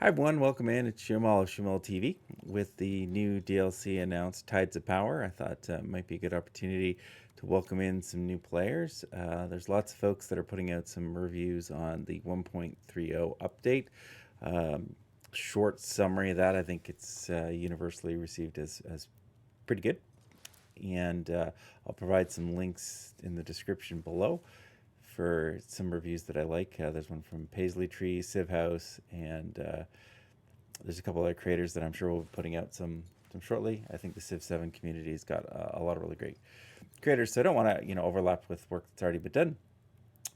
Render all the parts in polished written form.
Hi everyone, welcome in. It's Shumal of Shumal TV with the new DLC announced, Tides of Power. I thought it might be a good opportunity to welcome in some new players. There's lots of folks that are putting out some reviews on the 1.30 update. Short summary of that, I think it's universally received as pretty good. And I'll provide some links in the description below for some reviews that I like. There's one from Paisley Tree, Civ House, and there's a couple other creators that I'm sure we'll be putting out some shortly. I think the Civ 7 community's got a lot of really great creators, so I don't want to overlap with work that's already been done.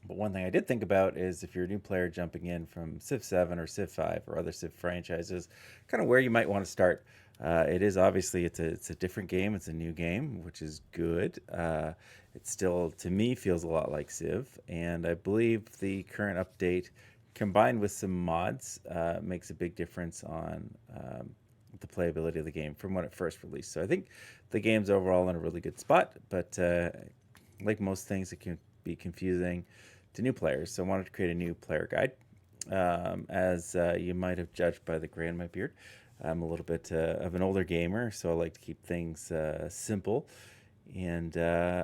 But one thing I did think about is if you're a new player jumping in from Civ 7 or Civ 5 or other Civ franchises, kind of where you might want to start. It is obviously it's a different game. It's a new game, which is good. It still, to me, feels a lot like Civ, and I believe the current update, combined with some mods, makes a big difference on the playability of the game from when it first released. So I think the game's overall in a really good spot, but like most things, it can be confusing to new players. So I wanted to create a new player guide. As you might have judged by the gray in my beard, I'm a little bit of an older gamer, so I like to keep things simple and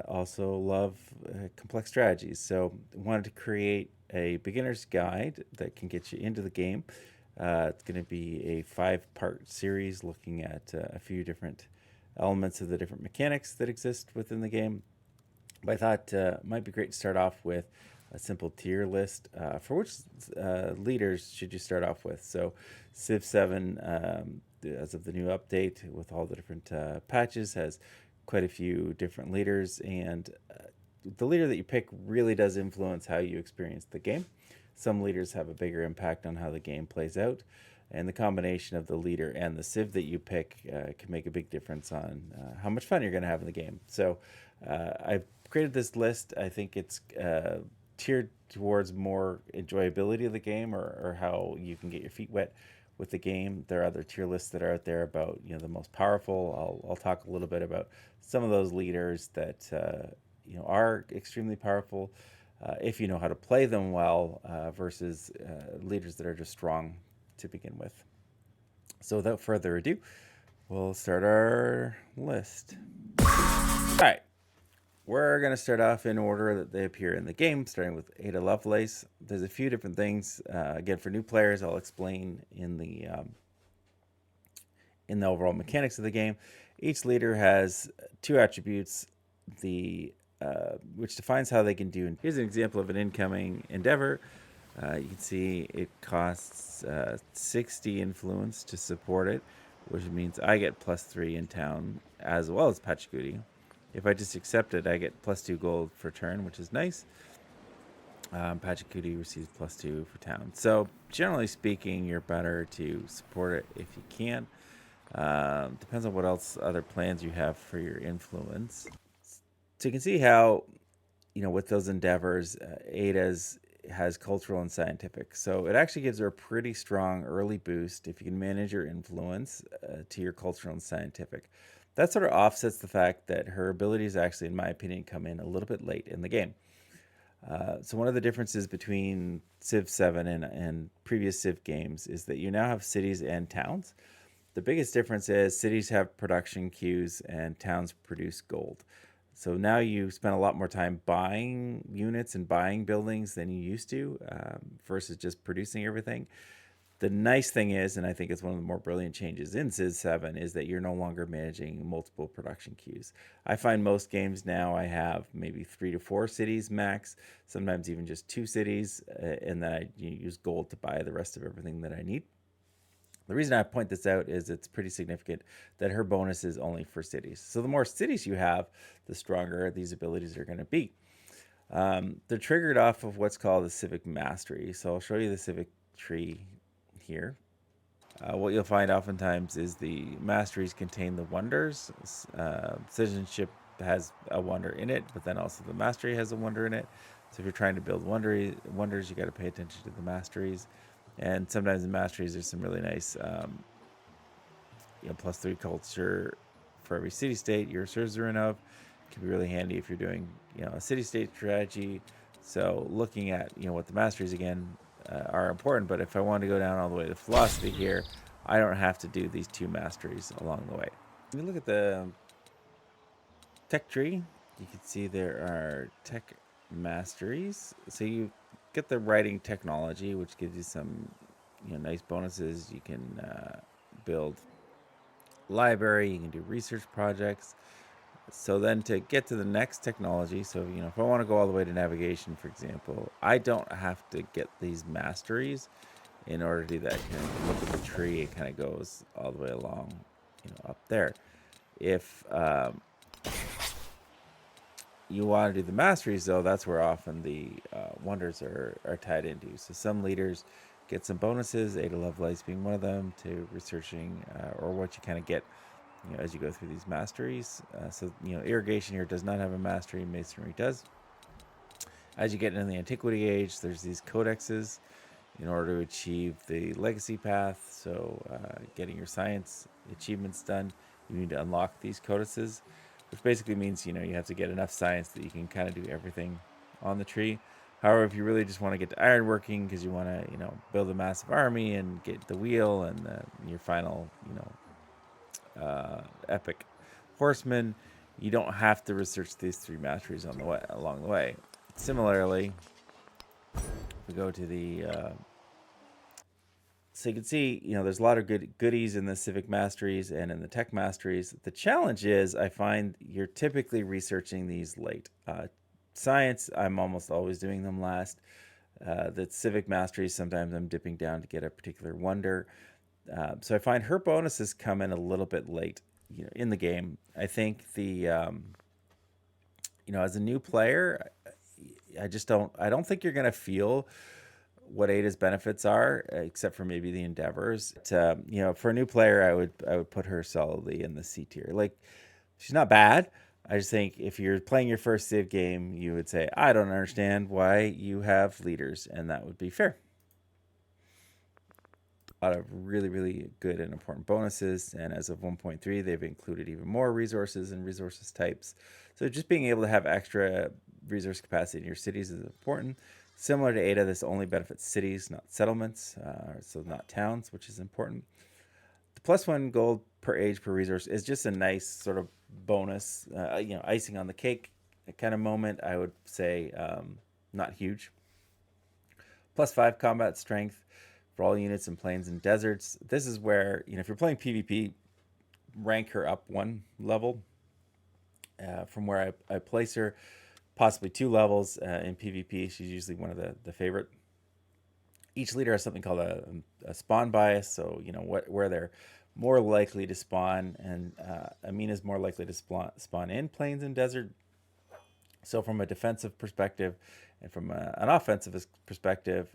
also love complex strategies. So I wanted to create a beginner's guide that can get you into the game. It's going to be a 5-part series looking at a few different elements of the different mechanics that exist within the game. But I thought it might be great to start off with a simple tier list for which leaders should you start off with. So Civ 7, as of the new update with all the different patches, has quite a few different leaders, and the leader that you pick really does influence how you experience the game. Some leaders have a bigger impact on how the game plays out, and the combination of the leader and the civ that you pick can make a big difference on how much fun you're going to have in the game. So I've created this list. I think it's tiered towards more enjoyability of the game, or how you can get your feet wet with the game. There are other tier lists that are out there about the most powerful. I'll talk a little bit about some of those leaders that are extremely powerful if you know how to play them well, versus leaders that are just strong to begin with. So without further ado, we'll start our list. All right. We're going to start off in order that they appear in the game, starting with Ada Lovelace. There's a few different things. Again, for new players, I'll explain in the overall mechanics of the game. Each leader has 2 attributes, which defines how they can do. Here's an example of an incoming endeavor. You can see it costs 60 influence to support it, which means I get +3 in town as well as Pacheooti. If I just accept it, I get +2 gold for turn, which is nice. Pacheooti receives +2 for town. So generally speaking, you're better to support it if you can. Depends on what else other plans you have for your influence. So you can see how, with those endeavors, Ada's has cultural and scientific. So it actually gives her a pretty strong early boost if you can manage your influence to your cultural and scientific. That sort of offsets the fact that her abilities actually, in my opinion, come in a little bit late in the game. So one of the differences between Civ 7 and previous Civ games is that you now have cities and towns. The biggest difference is cities have production queues and towns produce gold. So now you spend a lot more time buying units and buying buildings than you used to, versus just producing everything. The nice thing is, and I think it's one of the more brilliant changes in Civ 7, is that you're no longer managing multiple production queues. I find most games now I have maybe 3 to 4 cities max, sometimes even just 2 cities, and then I use gold to buy the rest of everything that I need. The reason I point this out is it's pretty significant that her bonus is only for cities. So the more cities you have, the stronger these abilities are going to be. They're triggered off of what's called the civic mastery. So I'll show you the civic tree here. What you'll find oftentimes is the masteries contain the wonders. Citizenship has a wonder in it, but then also the mastery has a wonder in it. So if you're trying to build wonders, you got to pay attention to the masteries. And sometimes in masteries, there's some really nice, +3 culture for every city state you're a suzerain of. It can be really handy if you're doing, a city state strategy. So looking at, what the masteries again, are important. But if I want to go down all the way to philosophy here, I don't have to do these 2 masteries along the way. When you look at the tech tree, you can see there are tech masteries. So you get the writing technology, which gives you some nice bonuses. You can build library, you can do research projects. So then to get to the next technology, so if I want to go all the way to navigation, for example, I don't have to get these masteries in order to do that. You can look at the tree, it kind of goes all the way along, up there. If you want to do the masteries, though, that's where often the wonders are tied into. So some leaders get some bonuses, Ada Lovelace being one of them, to researching or what you kind of get as you go through these masteries. So irrigation here does not have a mastery, masonry does. As you get into the antiquity age, there's these codexes in order to achieve the legacy path. So getting your science achievements done, you need to unlock these codices, which basically means you have to get enough science that you can kind of do everything on the tree. However, if you really just want to get to ironworking because you want to build a massive army and get the wheel and your final epic horseman, you don't have to research these 3 masteries along the way. Similarly, if we go to the so you can see, there's a lot of good goodies in the civic masteries and in the tech masteries. The challenge is I find you're typically researching these late. Science, I'm almost always doing them last. The civic masteries, sometimes I'm dipping down to get a particular wonder. So I find her bonuses come in a little bit late, in the game. I think as a new player, I don't think you're going to feel what Ada's benefits are, except for maybe the endeavors. But, for a new player, I would put her solidly in the C tier. Like, she's not bad. I just think if you're playing your first Civ game, you would say, I don't understand why you have leaders, and that would be fair. A lot of really, really good and important bonuses, and as of 1.3, they've included even more resources and resources types. So just being able to have extra resource capacity in your cities is important. Similar to Ada, this only benefits cities, not settlements, so not towns, which is important. The +1 gold per age per resource is just a nice sort of bonus, icing on the cake kind of moment. I would say not huge. +5 combat strength for all units in plains and deserts. This is where, if you're playing PvP, rank her up 1 level from where I place her. Possibly 2 levels in PvP. She's usually one of the favorite. Each leader has something called a spawn bias, so where they're more likely to spawn, and Amina's more likely to spawn in plains and desert. So from a defensive perspective and from an offensive perspective,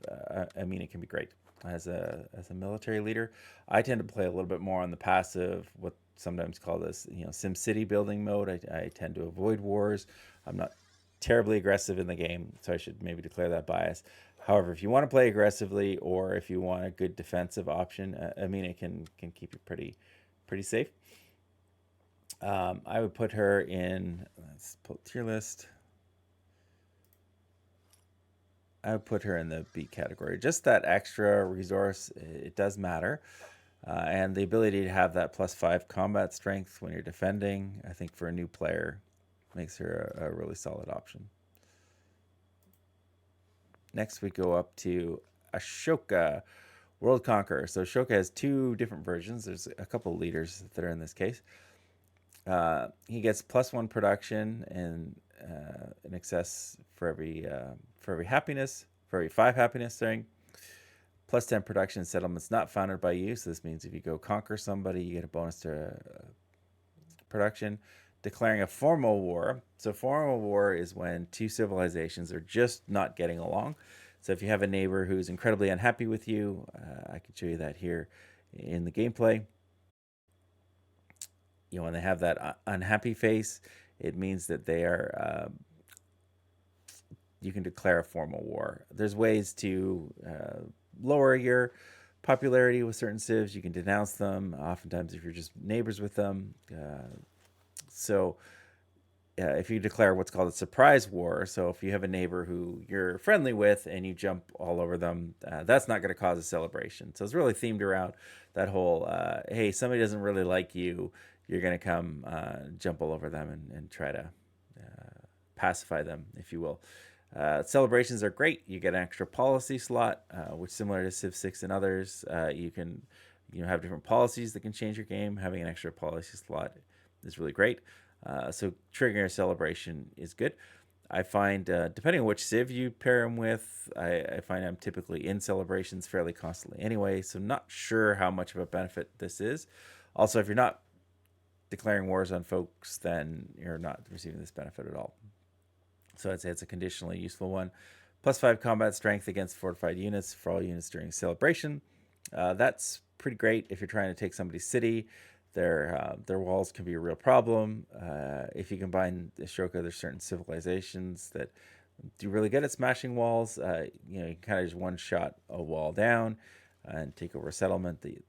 Amina can be great as a military leader. I tend to play a little bit more on the passive, what sometimes called this Sim City building mode. I tend to avoid wars. I'm not terribly aggressive in the game, so I should maybe declare that bias. However, if you want to play aggressively or if you want a good defensive option, Amina can keep you pretty safe. I would put her in, let's pull tier list. I would put her in the B category. Just that extra resource, it does matter. And the ability to have that +5 combat strength when you're defending, I think for a new player, makes her a really solid option. Next, we go up to Ashoka, World Conqueror. So Ashoka has 2 different versions. There's a couple leaders that are in this case. He gets +1 production and in excess for every happiness, for every 5 happiness, +10 production settlements not founded by you. So this means if you go conquer somebody, you get a bonus to production. Declaring a formal war. So formal war is when 2 civilizations are just not getting along. So if you have a neighbor who's incredibly unhappy with you, I can show you that here in the gameplay. When they have that unhappy face, it means that they are, you can declare a formal war. There's ways to lower your popularity with certain civs. You can denounce them, oftentimes if you're just neighbors with them. So if you declare what's called a surprise war, so if you have a neighbor who you're friendly with and you jump all over them, that's not going to cause a celebration. So it's really themed around that whole, hey, somebody doesn't really like you, you're going to come jump all over them and try to pacify them, if you will. Celebrations are great. You get an extra policy slot, which similar to Civ 6 and others, you can have different policies that can change your game. Having an extra policy slot is really great. So triggering a celebration is good. I find, depending on which Civ you pair them with, I find I'm typically in celebrations fairly constantly anyway, so not sure how much of a benefit this is. Also, if you're not declaring wars on folks, then you're not receiving this benefit at all. So I'd say it's a conditionally useful one. +5 combat strength against fortified units for all units during celebration. That's pretty great if you're trying to take somebody's city. Their walls can be a real problem. If you combine Ashoka, there's certain civilizations that do really good at smashing walls. You can kind of just one shot a wall down and take over a settlement that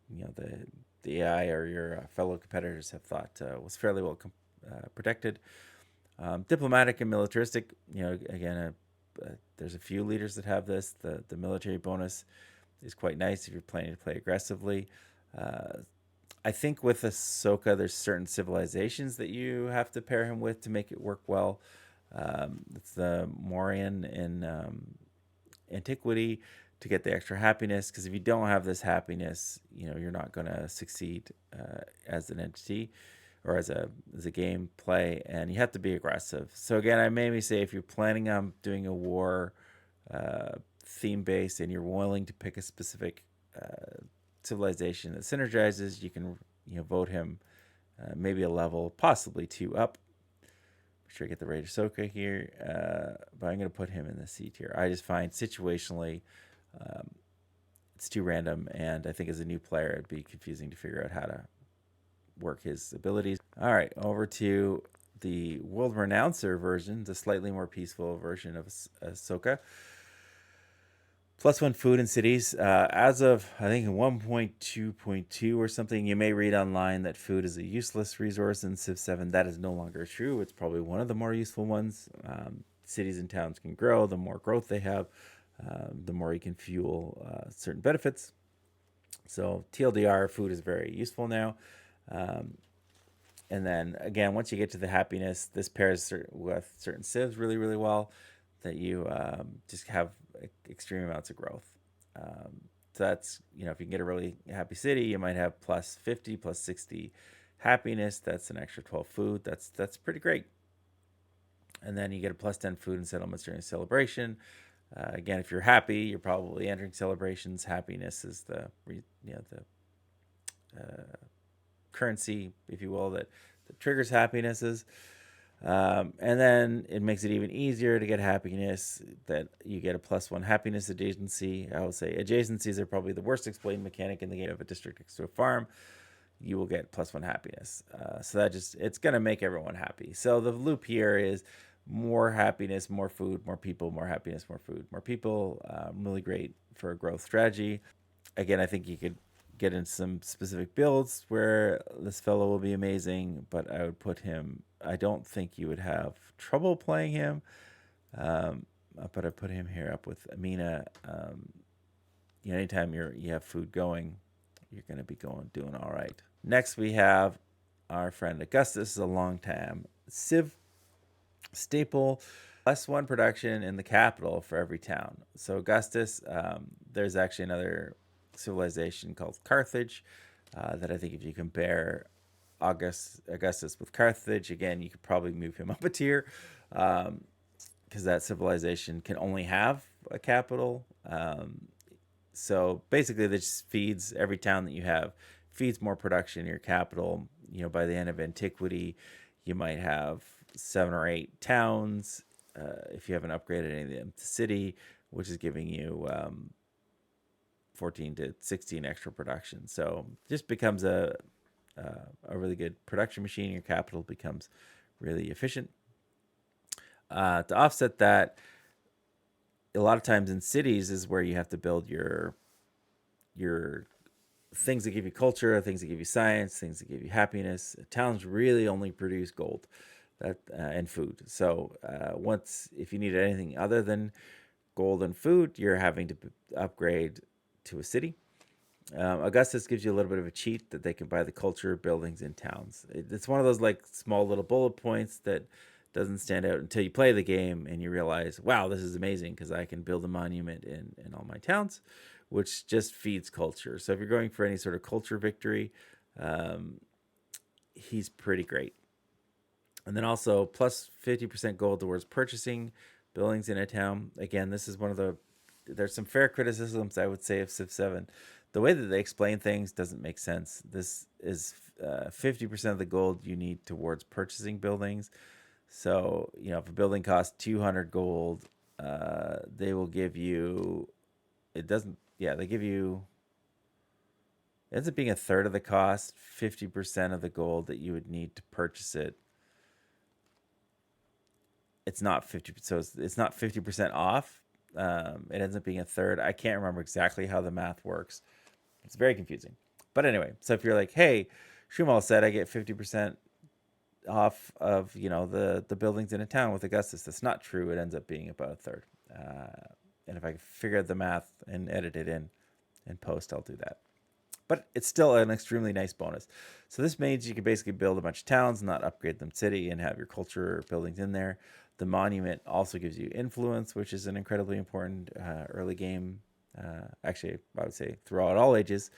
the AI or your fellow competitors have thought was fairly well protected. Diplomatic and militaristic, again, there's a few leaders that have this. The military bonus is quite nice if you're planning to play aggressively. I think with Ahsoka, there's certain civilizations that you have to pair him with to make it work well. It's the Mauryan in antiquity to get the extra happiness, because if you don't have this happiness, you're not going to succeed as an entity or as a game play, and you have to be aggressive. So again, I maybe say if you're planning on doing a war theme based and you're willing to pick a specific civilization that synergizes, you can vote him maybe a level, possibly 2 up. Make sure I get the right Ahsoka here, but I'm going to put him in the C tier. I just find situationally it's too random, and I think as a new player it'd be confusing to figure out how to work his abilities. All right, over to the World Renouncer version, the slightly more peaceful version of Ahsoka. +1 food in cities. As of, I think, 1.2.2 or something, you may read online that food is a useless resource in Civ 7. That is no longer true. It's probably one of the more useful ones. Cities and towns can grow. The more growth they have, the more you can fuel certain benefits. So TLDR, food is very useful now. And then, again, once you get to the happiness, this pairs with certain civs really, really well, that you just have extreme amounts of growth. So that's, if you can get a really happy city, you might have +50, +60 happiness. That's an extra 12 food. That's pretty great. And then you get a +10 food and settlements during a celebration. Again, if you're happy, you're probably entering celebrations. Happiness is the currency, if you will, that triggers happinesses. And then it makes it even easier to get happiness, that you get a +1 happiness adjacency. I would say adjacencies are probably the worst explained mechanic in the game. Of a district next to a farm, you will get +1 happiness. So it's going to make everyone happy. So the loop here is more happiness, more food, more people, more happiness, more food, more people. Really great for a growth strategy. Again, I think you could get into some specific builds where this fellow will be amazing, but I would put him, I don't think you would have trouble playing him, but I put him here up with Amina. Anytime you have food going, you're going to be doing all right. Next, we have our friend Augustus. Is a long time Civ staple, +1 production in the capital for every town. So Augustus, there's actually another civilization called Carthage that I think if you compare Augustus with Carthage, again, you could probably move him up a tier, because that civilization can only have a capital. So basically, this feeds every town that you have, feeds more production in your capital. By the end of antiquity, you might have 7 or 8 towns if you haven't upgraded any of them to city, which is giving you 14 to 16 extra production. So just becomes a really good production machine. Your capital becomes really efficient. To offset that, a lot of times in cities is where you have to build your things that give you culture, things that give you science, things that give you happiness. Towns really only produce gold. and food. So if you need anything other than gold and food, you're having to upgrade to a city. Augustus gives you a little bit of a cheat that they can buy the culture, buildings, and towns. It's one of those like small little bullet points that doesn't stand out until you play the game and you realize, wow, this is amazing because I can build a monument in all my towns, which just feeds culture. So if you're going for any sort of culture victory, um, he's pretty great. And then also plus 50% gold towards purchasing buildings in a town. Again, this is one of there's some fair criticisms, I would say, of Civ 7. The way that they explain things doesn't make sense. This is 50% of the gold you need towards purchasing buildings. So, if a building costs 200 gold, they will give you, it doesn't, yeah, they give you, it ends up being a third of the cost, 50% of the gold that you would need to purchase it. It's not 50, so it's not 50% off. It ends up being a third. I can't remember exactly how the math works. It's very confusing. But anyway, so if you're like, hey, Shumal said I get 50% off of the buildings in a town with Augustus. That's not true. It ends up being about a third. And if I figure out the math and edit it in post, I'll do that. But it's still an extremely nice bonus. So this means you can basically build a bunch of towns, not upgrade them city, and have your culture buildings in there. The monument also gives you influence, which is an incredibly important early game. Actually, I would say throughout all ages,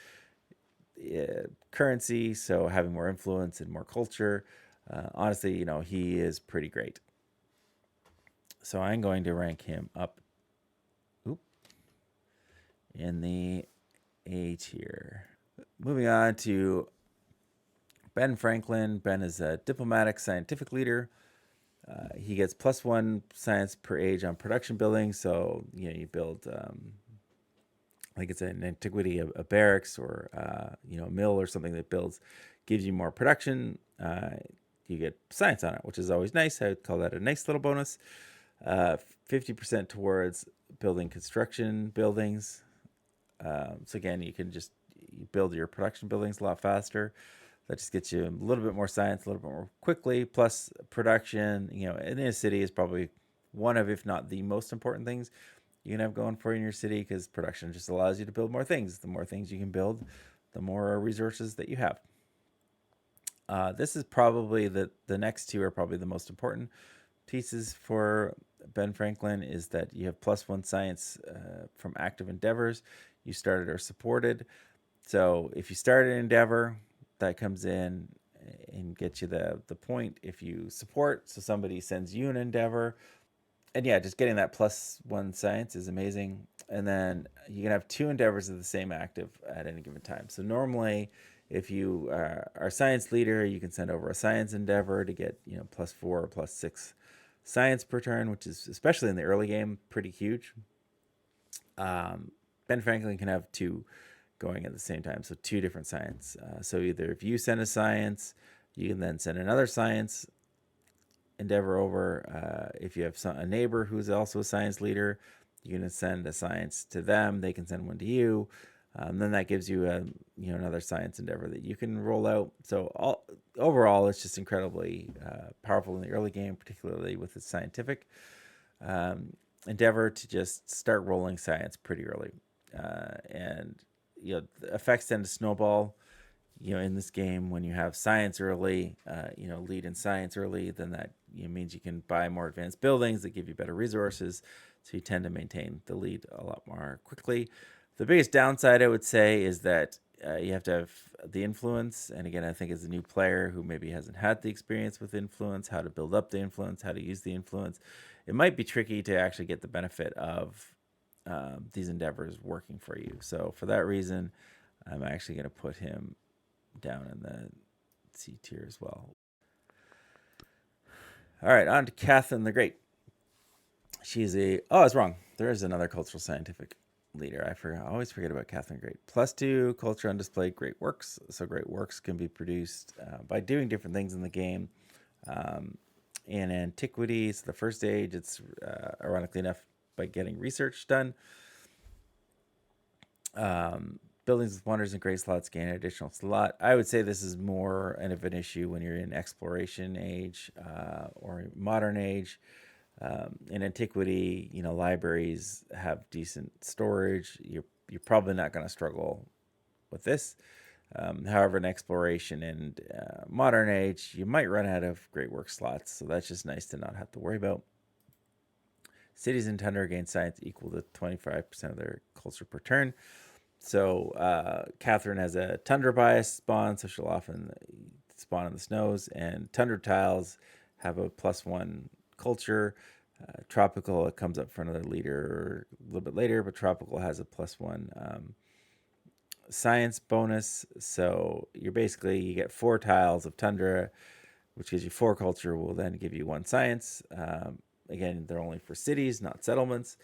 currency. So having more influence and more culture. Honestly, he is pretty great. So I'm going to rank him up in the A tier. Moving on to Ben Franklin. Ben is a diplomatic scientific leader. He gets +1 science per age on production buildings. So, you build, I think it's an antiquity, a barracks or, a mill or something that gives you more production. You get science on it, which is always nice. I would call that a nice little bonus. 50% towards building construction buildings. So again, you build your production buildings a lot faster. That just gets you a little bit more science, a little bit more quickly. Plus production, in a city is probably one of, if not the most important things you can have going for you in your city, because production just allows you to build more things. The more things you can build, the more resources that you have. This is probably the next two are probably the most important pieces for Ben Franklin, is that you have +1 science from active endeavors you started or supported. So if you start an endeavor, that comes in and gets you the point. If you support, so somebody sends you an endeavor, and yeah, just getting that +1 science is amazing. And then you can have 2 endeavors of the same active at any given time. So normally, if you are science leader, you can send over a science endeavor to get +4 or +6 science per turn, which is, especially in the early game, pretty huge. Ben Franklin can have 2 going at the same time, so 2 different science. So either if you send a science, you can then send another science endeavor over. If you have a neighbor who's also a science leader, you can send a science to them. They can send one to you. Then that gives you another science endeavor that you can roll out. So overall, it's just incredibly powerful in the early game, particularly with the scientific endeavor to just start rolling science pretty early. And the effects tend to snowball. In this game, when you have science early, lead in science early, then that means you can buy more advanced buildings that give you better resources. So you tend to maintain the lead a lot more quickly. The biggest downside, I would say, is that you have to have the influence. And again, I think as a new player who maybe hasn't had the experience with influence, how to build up the influence, how to use the influence, it might be tricky to actually get the benefit of these endeavors working for you. So for that reason, I'm actually going to put him down in the C tier as well. All right, on to Catherine the Great. She's I was wrong. There is another cultural scientific leader. I always forget about Catherine the Great. +2 culture on display, great works. So great works can be produced by doing different things in the game. In antiquity, so the first age, it's ironically enough by getting research done. Buildings with wonders and great slots gain an additional slot. I would say this is more of an issue when you're in exploration age or modern age. In antiquity, libraries have decent storage. You're probably not going to struggle with this. However, in exploration and modern age, you might run out of great work slots, so that's just nice to not have to worry about. Cities in tundra gain science equal to 25% of their culture per turn. So Catherine has a tundra bias spawn, so she'll often spawn in the snows, and tundra tiles have a +1 culture. Tropical, it comes up for another leader a little bit later, but tropical has a +1 science bonus. So you get 4 tiles of tundra, which gives you 4 culture, will then give you 1 science. Again, they're only for cities, not settlements.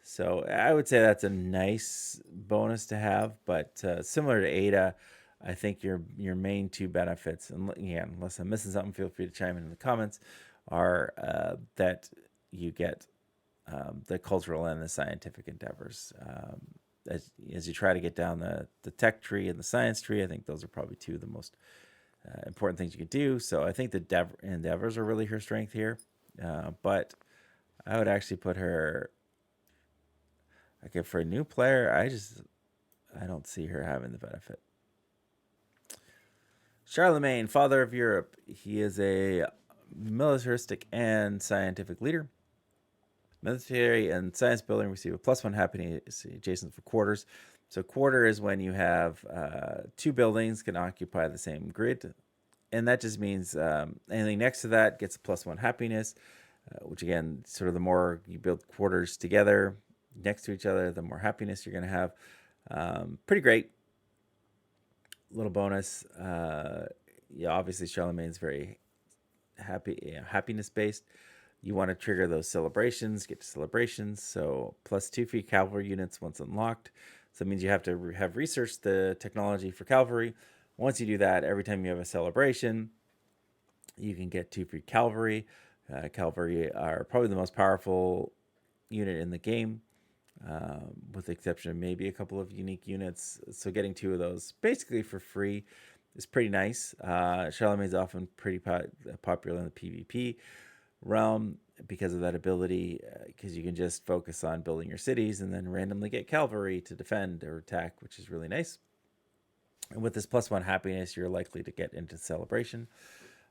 So I would say that's a nice bonus to have, but similar to Ada, I think your main 2 benefits, and again, unless I'm missing something, feel free to chime in the comments, are that you get the cultural and the scientific endeavors. As you try to get down the tech tree and the science tree, I think those are probably 2 of the most important things you could do. So I think the endeavors are really her strength here, but I would actually put her. Okay, for a new player, I don't see her having the benefit. Charlemagne, father of Europe. He is a militaristic and scientific leader. Military and science building receive a +1 happiness adjacent for quarters. So quarter is when you have 2 buildings can occupy the same grid. And that just means anything next to that gets a +1 happiness, which again, sort of the more you build quarters together next to each other, the more happiness you're going to have. Pretty great. Little bonus. Obviously Charlemagne's very happiness based. You want to trigger those celebrations, get to celebrations. So +2 for cavalry units once unlocked. So it means you have to have researched the technology for cavalry. Once you do that, every time you have a celebration, you can get 2 free cavalry. Cavalry are probably the most powerful unit in the game, with the exception of maybe a couple of unique units. So getting 2 of those basically for free is pretty nice. Charlemagne's often pretty popular in the PvP realm because of that ability, because you can just focus on building your cities and then randomly get cavalry to defend or attack, which is really nice. And with this +1 happiness, you're likely to get into celebration.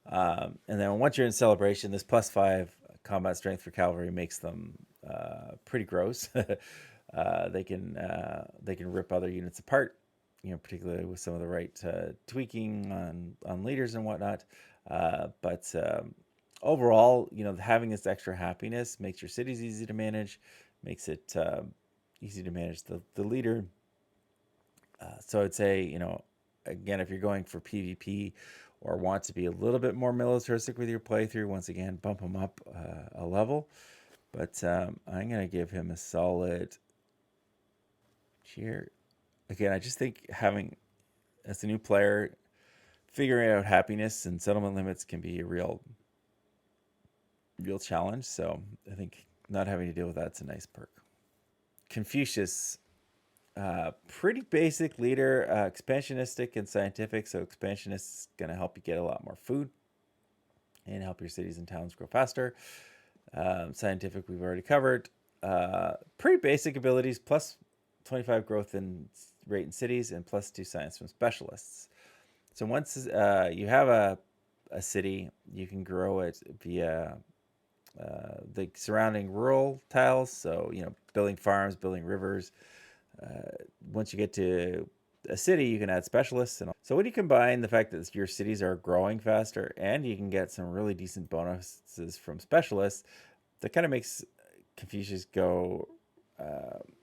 And then once you're in celebration, this +5 combat strength for cavalry makes them pretty gross. They can rip other units apart, particularly with some of the right tweaking on leaders and whatnot. But overall, having this extra happiness makes your cities easy to manage, makes it easy to manage the leader. So I'd say, again, if you're going for PvP or want to be a little bit more militaristic with your playthrough, once again, bump him up a level. But I'm going to give him a solid cheer. Again, I just think having, as a new player, figuring out happiness and settlement limits can be a real challenge. So I think not having to deal with that's a nice perk. Confucius. Pretty basic leader, expansionistic and scientific. So expansionist is going to help you get a lot more food and help your cities and towns grow faster. Scientific we've already covered. Pretty basic abilities, +25 growth in rate in cities and +2 science from specialists. So once you have a city, you can grow it via the surrounding rural tiles. So, building farms, building rivers. Once you get to a city, you can add specialists. So when you combine the fact that your cities are growing faster and you can get some really decent bonuses from specialists, that kind of makes Confucius go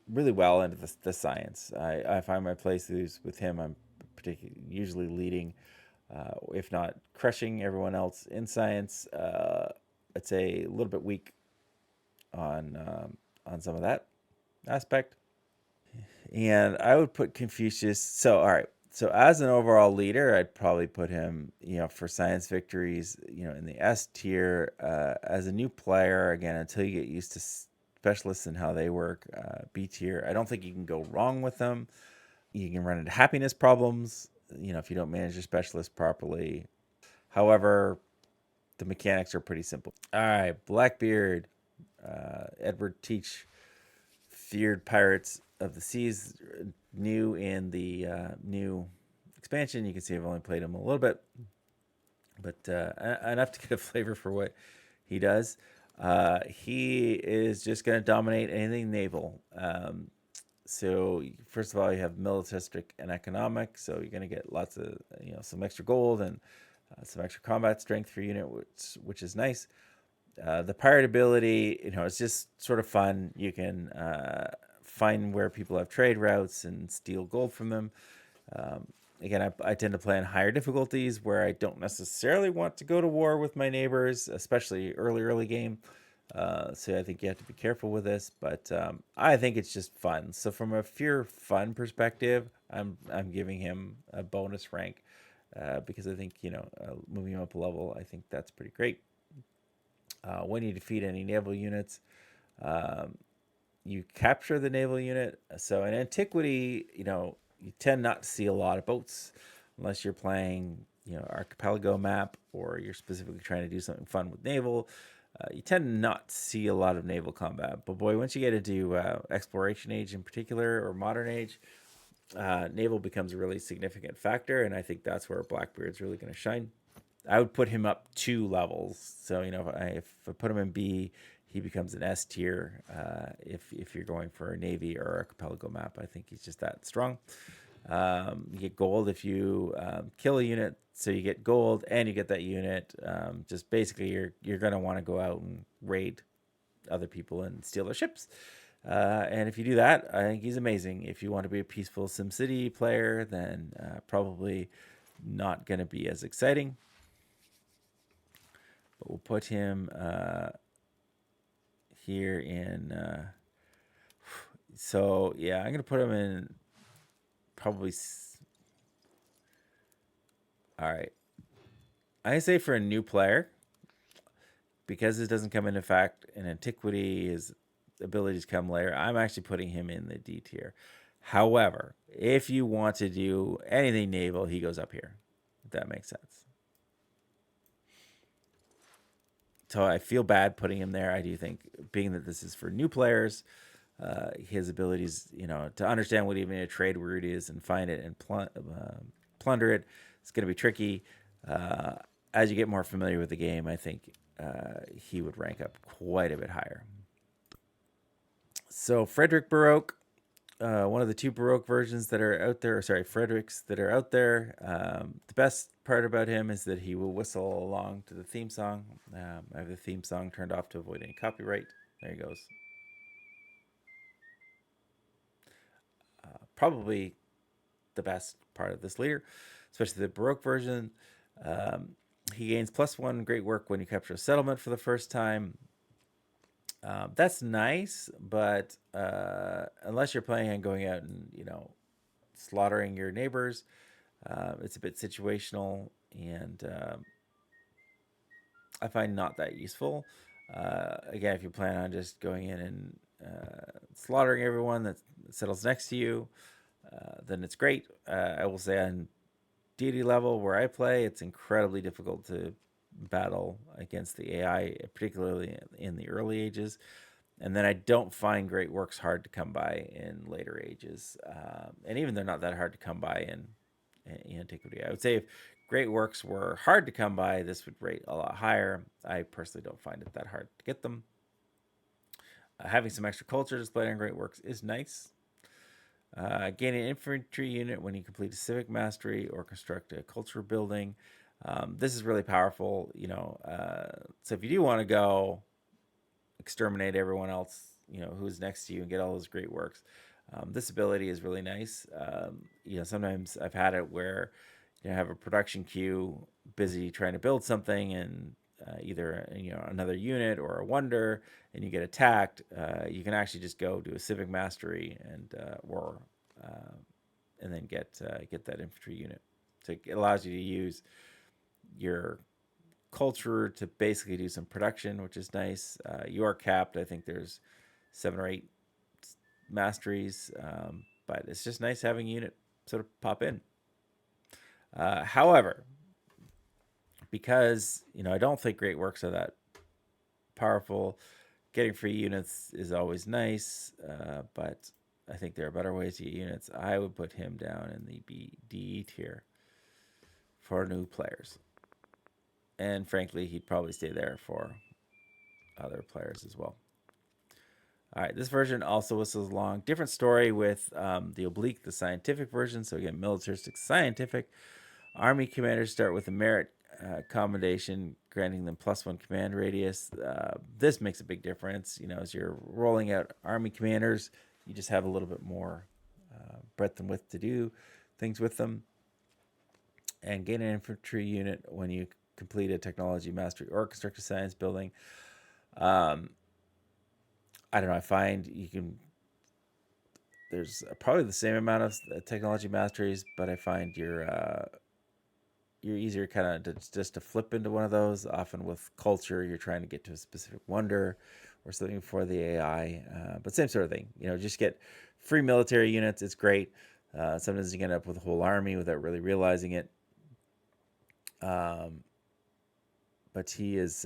really well into the science. I find my playthroughs with him, I'm usually leading, if not crushing everyone else in science. I'd say a little bit weak on some of that aspect. And I would put Confucius. So, all right. So, as an overall leader, I'd probably put him, for science victories, in the S tier. As a new player, again, until you get used to specialists and how they work, B tier. I don't think you can go wrong with them. You can run into happiness problems, if you don't manage your specialist properly. However, the mechanics are pretty simple. All right, Blackbeard, Edward Teach, feared pirates of the seas, new in the new expansion. You can see I've only played him a little bit, but enough to get a flavor for what he does. He is just going to dominate anything naval. So first of all, you have militaristic and economic. So you're going to get lots of some extra gold and some extra combat strength for unit, which is nice. The pirate ability, it's just sort of fun. You can find where people have trade routes and steal gold from them. Again, I tend to play on higher difficulties where I don't necessarily want to go to war with my neighbors, especially early game. So I think you have to be careful with this, but I think it's just fun. So from a pure fun perspective, I'm giving him a bonus rank because I think moving him up a level, I think that's pretty great. When you defeat any naval units, you capture the naval unit. So in antiquity, you tend not to see a lot of boats unless you're playing, archipelago map or you're specifically trying to do something fun with naval. You tend not to see a lot of naval combat. But boy, once you get into exploration age in particular or modern age, naval becomes a really significant factor. And I think that's where Blackbeard's really going to shine. I would put him up 2 levels. So, if I put him in B, he becomes an S tier. If you're going for a Navy or archipelago map, I think he's just that strong. You get gold if you kill a unit, so you get gold and you get that unit. Just basically, you're going to want to go out and raid other people and steal their ships. And if you do that, I think he's amazing. If you want to be a peaceful SimCity player, then probably not going to be as exciting. But we'll put him here in. So yeah, I'm gonna put him in probably. All right, I say for a new player, because it doesn't come into effect in antiquity, his abilities come later. I'm actually putting him in the D tier. However, if you want to do anything naval, he goes up here. If that makes sense. So I feel bad putting him there. I do think, being that this is for new players, his abilities, to understand what even a trade route is and find it and plunder it, it's going to be tricky. As you get more familiar with the game, I think he would rank up quite a bit higher. So Frederick Baroque, one of the 2 Baroque versions that are out there, Fredericks that are out there. The best part about him is that he will whistle along to the theme song. I have the theme song turned off to avoid any copyright. There he goes. Probably the best part of this leader, especially the Baroque version. He gains +1 great work when you capture a settlement for the first time. That's nice, but unless you're planning on going out and slaughtering your neighbors, it's a bit situational, and I find not that useful. Again, if you plan on just going in and slaughtering everyone that settles next to you, then it's great. I will say on deity level where I play, it's incredibly difficult to battle against the AI, particularly in the early ages. And then I don't find great works hard to come by in later ages. And even they're not that hard to come by in antiquity. I would say if great works were hard to come by, this would rate a lot higher. I personally don't find it that hard to get them. Having some extra culture displayed on great works is nice. Gain an infantry unit when you complete a civic mastery or construct a culture building. This is really powerful, so if you do want to go exterminate everyone else, who's next to you and get all those great works, this ability is really nice. Sometimes I've had it where you have a production queue busy trying to build something, and either another unit or a wonder, and you get attacked. You can actually just go do a civic mastery and then get that infantry unit. So it allows you to use your culture to basically do some production, which is nice. You are capped. I think there's 7 or 8 masteries, but it's just nice having a unit sort of pop in. However, because I don't think great works are that powerful, getting free units is always nice, but I think there are better ways to get units. I would put him down in the D tier for new players. And frankly, he'd probably stay there for other players as well. All right, this version also whistles along. Different story with the oblique, the scientific version. So again, militaristic, scientific. Army commanders start with a merit commendation, granting them +1 command radius. This makes a big difference. As you're rolling out army commanders, you just have a little bit more breadth and width to do things with them. And gain an infantry unit when you complete a technology mastery or construct a science building. I don't know. I find you can. There's probably the same amount of technology masteries, but I find you're easier kind of just to flip into one of those. Often with culture, you're trying to get to a specific wonder or something for the AI, but same sort of thing. Just get free military units. It's great. Sometimes you can end up with a whole army without really realizing it. But he's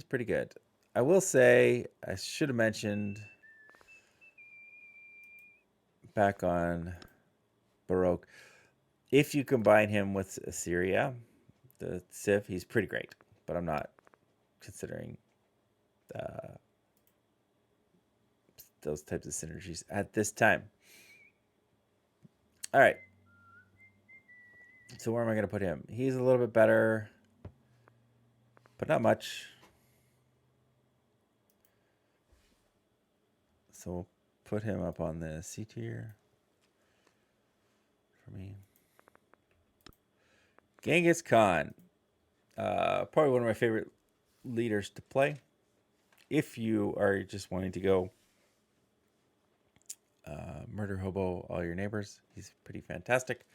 pretty good. I will say I should have mentioned back on Baroque, if you combine him with Assyria, the Civ, he's pretty great. But I'm not considering those types of synergies at this time. All right. So where am I going to put him? He's a little bit better, but not much. So we'll put him up on the C tier for me. Genghis Khan. Probably one of my favorite leaders to play. If you are just wanting to go murder hobo all your neighbors, he's pretty fantastic.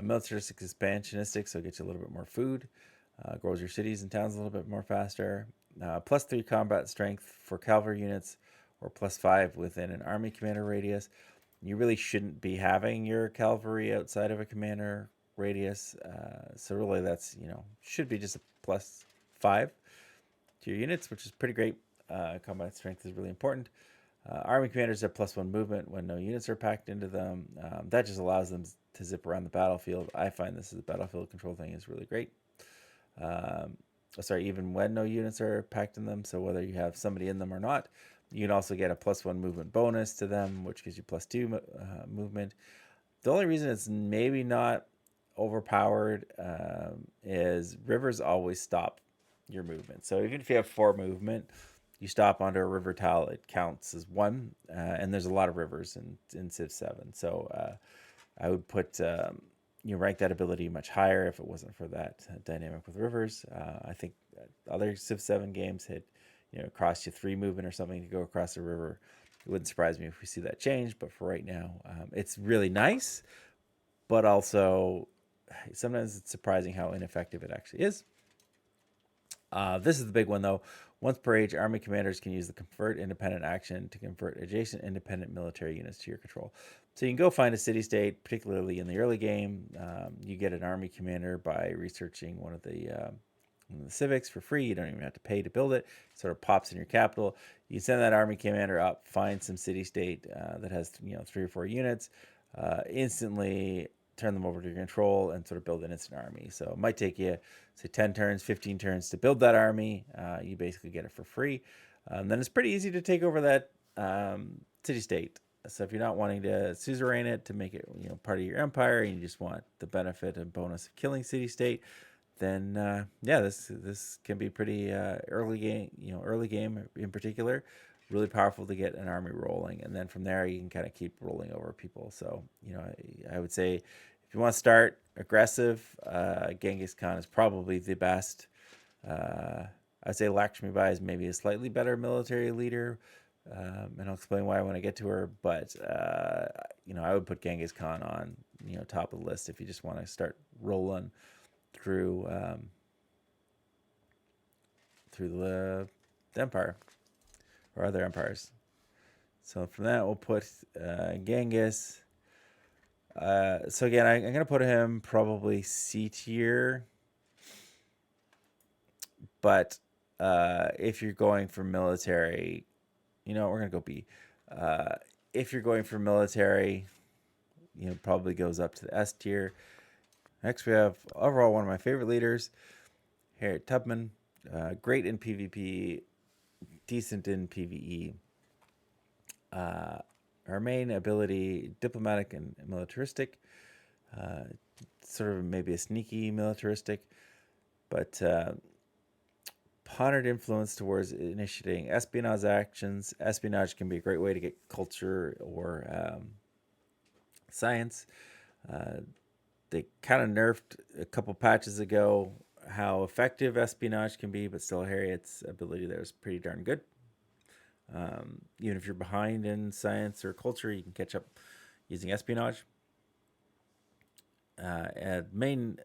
Militaristic, expansionistic, so it gets you a little bit more food. Grows your cities and towns a little bit more faster. +3 combat strength for cavalry units, or +5 within an army commander radius. You really shouldn't be having your cavalry outside of a commander radius. So really that's, should be just a +5 to your units, which is pretty great. Combat strength is really important. Army commanders have +1 movement when no units are packed into them. That just allows them to zip around the battlefield. I find this is a battlefield control thing is really great. Even when no units are packed in them, so whether you have somebody in them or not, you can also get a +1 movement bonus to them, which gives you +2 movement. The only reason it's maybe not overpowered is rivers always stop your movement. So even if you have 4 movement, you stop onto a river tile, it counts as 1, and there's a lot of rivers in Civ 7. So I would put rank that ability much higher if it wasn't for that dynamic with rivers. I think other Civ 7 games had cost you 3 movement or something to go across a river. It wouldn't surprise me if we see that change, but for right now, it's really nice, but also sometimes it's surprising how ineffective it actually is. This is the big one, though. Once per age, army commanders can use the convert independent action to convert adjacent independent military units to your control. So you can go find a city-state, particularly in the early game. You get an army commander by researching one of the civics for free. You don't even have to pay to build it. It sort of pops in your capital. You send that army commander up, find some city-state that has 3 or 4 units, instantly turn them over to your control and sort of build an instant army. So it might take you, say, 10 turns, 15 turns to build that army. You basically get it for free. Then it's pretty easy to take over that city-state. So if you're not wanting to suzerain it to make it part of your empire, and you just want the benefit and bonus of killing city-state, then this can be pretty early game in particular. Really powerful to get an army rolling, and then from there you can kind of keep rolling over people. So I would say if you want to start aggressive, Genghis Khan is probably the best. I'd say Lakshmibai is maybe a slightly better military leader, and I'll explain why when I get to her. But I would put Genghis Khan on top of the list if you just want to start rolling through the empire or other empires. So from that, we'll put Genghis. So again, I'm going to put him probably C tier. But if you're going for military, we're going to go B. If you're going for military, probably goes up to the S tier. Next, we have overall one of my favorite leaders, Harriet Tubman. Great in PvP, decent in PvE. Her main ability, diplomatic and militaristic. Sort of maybe a sneaky militaristic, but pondered influence towards initiating espionage actions. Espionage can be a great way to get culture or science. They kind of nerfed a couple patches ago how effective espionage can be, but still Harriet's ability there is pretty darn good. Even if you're behind in science or culture, you can catch up using espionage. And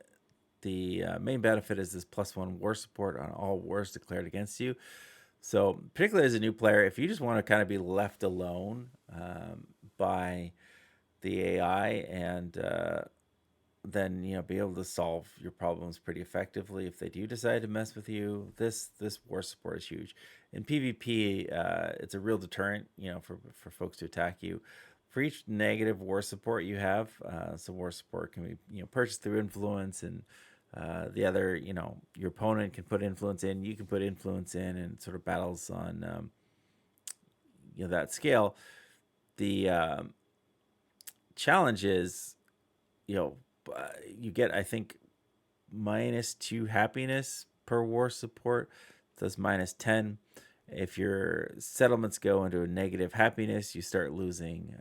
the main benefit is this +1 war support on all wars declared against you. So particularly as a new player, if you just want to kind of be left alone by the AI and then be able to solve your problems pretty effectively if they do decide to mess with you, this war support is huge. In PvP, it's a real deterrent, for folks to attack you. For each negative war support you have, so war support can be purchased through influence, and the other, your opponent can put influence in, you can put influence in, and sort of battles on that scale. The challenge is, you get, I think, -2 happiness per war support. So that's -10. If your settlements go into a negative happiness, you start losing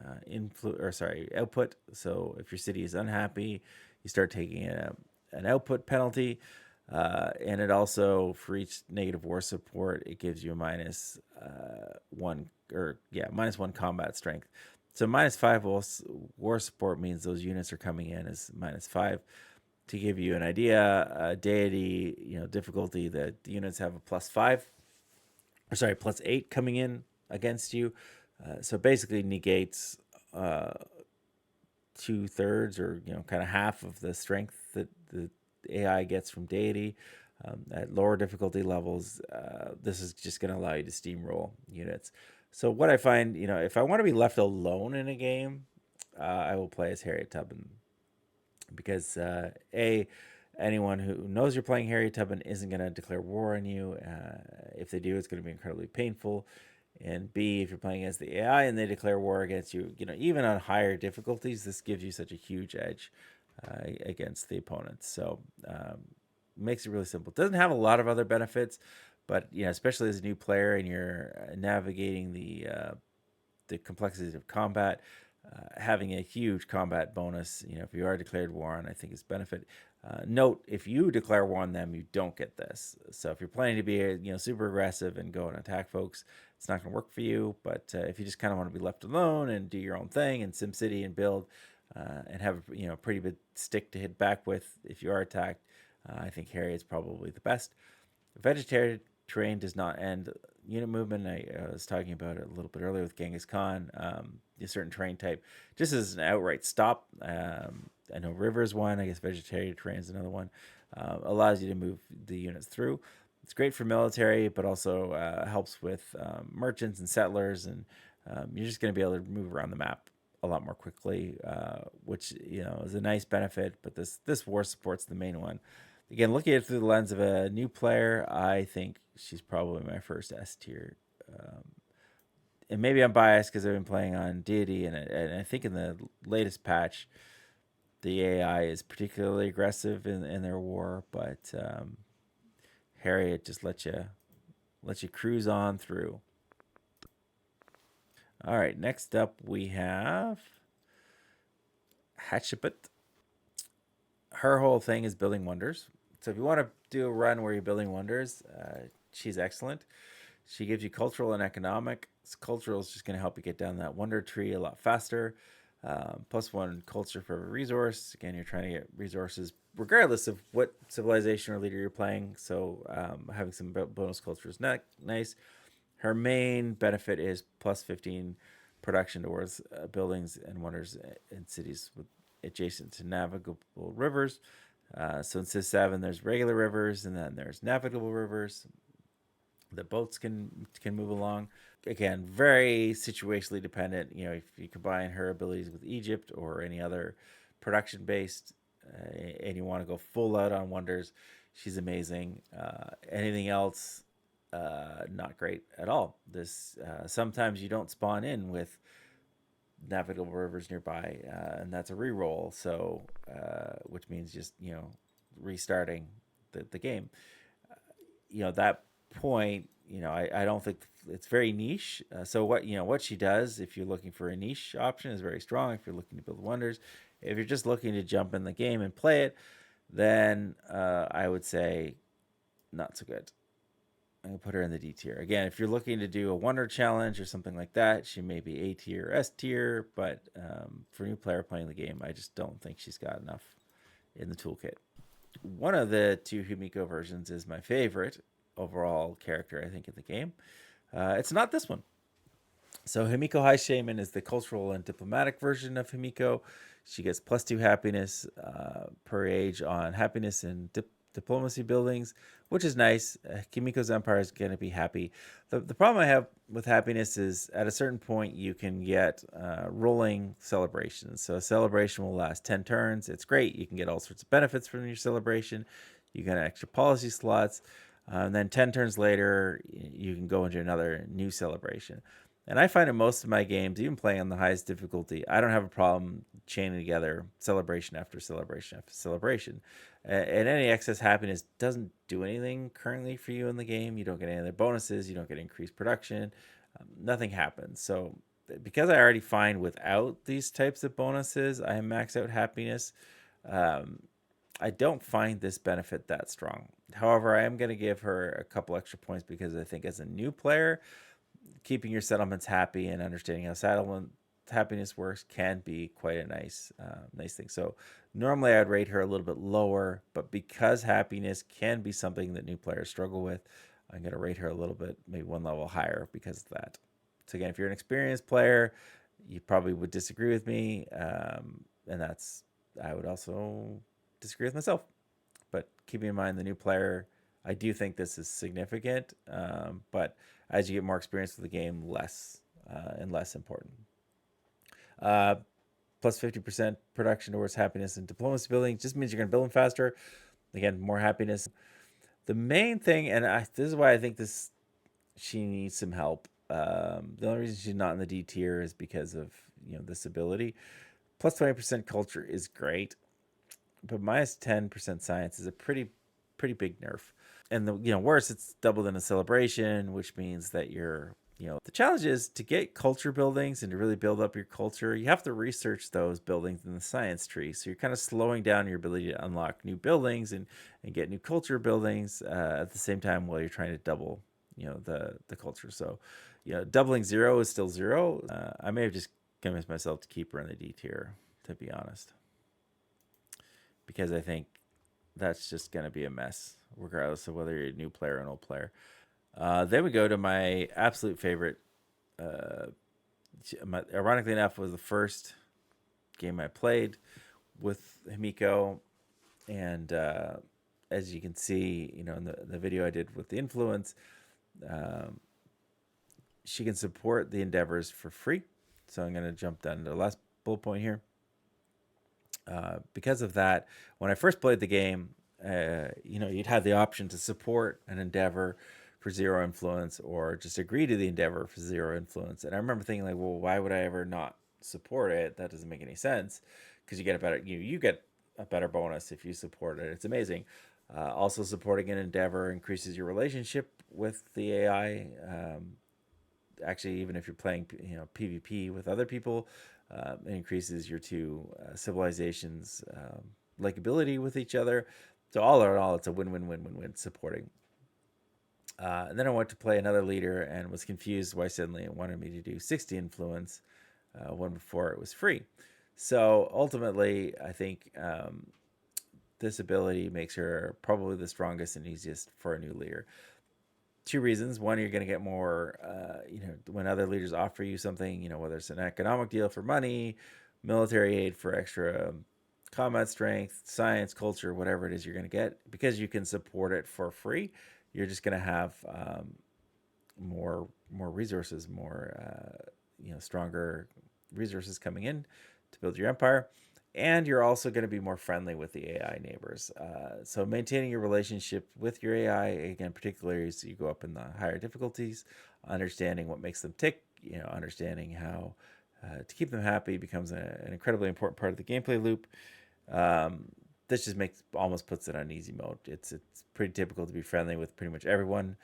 output. So if your city is unhappy, you start taking an output penalty. And it also, for each negative war support, it gives you a -1 combat strength. So -5 war support means those units are coming in as -5. To give you an idea, deity, difficulty, the units have a +8 coming in against you. So basically negates 2/3 or kind of half of the strength that the AI gets from deity. At lower difficulty levels, this is just going to allow you to steamroll units. So what I find, if I want to be left alone in a game, I will play as Harriet Tubman, because anyone who knows you're playing Harriet Tubman isn't going to declare war on you. If they do, it's going to be incredibly painful. And B, if you're playing as the AI and they declare war against you, even on higher difficulties, this gives you such a huge edge against the opponents. So makes it really simple. It doesn't have a lot of other benefits, but especially as a new player and you're navigating the complexities of combat, having a huge combat bonus, if you are declared war on, I think is benefit. Note, if you declare war on them, you don't get this. So if you're planning to be super aggressive and go and attack folks, it's not going to work for you. But if you just kind of want to be left alone and do your own thing in SimCity and build and have a pretty big stick to hit back with if you are attacked, I think Harriet's probably the best. Vegetarian terrain does not end unit movement. I was talking about it a little bit earlier with Genghis Khan. A certain terrain type just as an outright stop. I know river is one. I guess vegetarian terrain is another one. Allows you to move the units through. It's great for military, but also helps with merchants and settlers, and you're just going to be able to move around the map a lot more quickly, which is a nice benefit. But this war support's the main one. Again, looking at it through the lens of a new player, I think she's probably my first S tier. And maybe I'm biased because I've been playing on deity, and I think in the latest patch, the AI is particularly aggressive in their war, but Harriet just lets you cruise on through. All right, next up we have Hatshepsut. Her whole thing is building wonders. So if you want to do a run where you're building wonders, she's excellent. She gives you cultural and economic. Cultural is just going to help you get down that wonder tree a lot faster. +1 culture for every resource. Again, you're trying to get resources regardless of what civilization or leader you're playing. So having some bonus culture is nice. Her main benefit is +15 production towards buildings and wonders in cities with adjacent to navigable rivers. So in Civ 7, there's regular rivers, and then there's navigable rivers that boats can move along. Again, very situationally dependent. If you combine her abilities with Egypt or any other production based, and you want to go full out on wonders, she's amazing. Anything else, not great at all. This sometimes you don't spawn in with navigable rivers nearby, and that's a reroll. So, which means just restarting the game. That point, I don't think it's very niche. So what she does, if you're looking for a niche option, is very strong. If you're looking to build wonders, if you're just looking to jump in the game and play it, then I would say not so good. I'm gonna put her in the D tier. Again, if you're looking to do a wonder challenge or something like that, she may be A tier or S tier. But for a new player playing the game, I just don't think she's got enough in the toolkit. One of the two Himiko versions is my favorite overall character, I think, in the game. It's not this one. So Himiko High Shaman is the cultural and diplomatic version of Himiko. She gets +2 happiness per age on happiness and diplomacy buildings, which is nice. Himiko's empire is going to be happy. The problem I have with happiness is at a certain point you can get rolling celebrations. So a celebration will last 10 turns. It's great. You can get all sorts of benefits from your celebration. You get extra policy slots. And then 10 turns later, you can go into another new celebration. And I find in most of my games, even playing on the highest difficulty, I don't have a problem chaining together celebration after celebration after celebration. And any excess happiness doesn't do anything currently for you in the game. You don't get any other bonuses. You don't get increased production. Nothing happens. So because I already find without these types of bonuses, I max out happiness. I don't find this benefit that strong. However, I am going to give her a couple extra points because I think as a new player, keeping your settlements happy and understanding how settlement happiness works can be quite a nice thing. So normally I'd rate her a little bit lower, but because happiness can be something that new players struggle with, I'm going to rate her a little bit, maybe one level higher because of that. So again, if you're an experienced player, you probably would disagree with me, and I would also disagree with myself. But keeping in mind the new player, I do think this is significant, but as you get more experience with the game, less and less important. Plus 50% production towards happiness and diplomacy building just means you're going to build them faster. Again, more happiness. The main thing, and this is why I think she needs some help. The only reason she's not in the D tier is because of this ability. Plus 20% culture is great, but minus 10% science is a pretty big nerf. And the worse, it's doubled in a celebration, which means that the challenge is to get culture buildings and to really build up your culture. You have to research those buildings in the science tree. So you're kind of slowing down your ability to unlock new buildings and get new culture buildings at the same time while you're trying to double, the culture. So, doubling 0 is still 0. I may have just convinced myself to keep her in the D tier, to be honest, because I think that's just going to be a mess, regardless of whether you're a new player or an old player. Then we go to my absolute favorite. Ironically enough, was the first game I played with Himiko, and as you can see, in the video I did with the influence, she can support the endeavors for free. So I'm going to jump down to the last bullet point here. Because of that, when I first played the game, you'd have the option to support an endeavor for 0 influence or just agree to the endeavor for 0 influence. And I remember thinking like, well, why would I ever not support it? That doesn't make any sense, because you get a better you get a better bonus if you support it. It's amazing. Also, supporting an endeavor increases your relationship with the AI. Actually, even if you're playing PvP with other people, it increases your two civilizations' likability with each other. So all in all, it's a win-win-win-win-win supporting. And then I went to play another leader and was confused why suddenly it wanted me to do 60 influence when before it was free. So ultimately, I think this ability makes her probably the strongest and easiest for a new leader. 2 reasons. One, you're going to get more, when other leaders offer you something, whether it's an economic deal for money, military aid for extra combat strength, science, culture, whatever it is you're going to get, because you can support it for free. You're just going to have more resources, more stronger resources coming in to build your empire, and you're also going to be more friendly with the AI neighbors. So maintaining your relationship with your AI, again, particularly as you go up in the higher difficulties, understanding what makes them tick, understanding how to keep them happy becomes an incredibly important part of the gameplay loop. This just almost puts it on easy mode. It's pretty typical to be friendly with pretty much everyone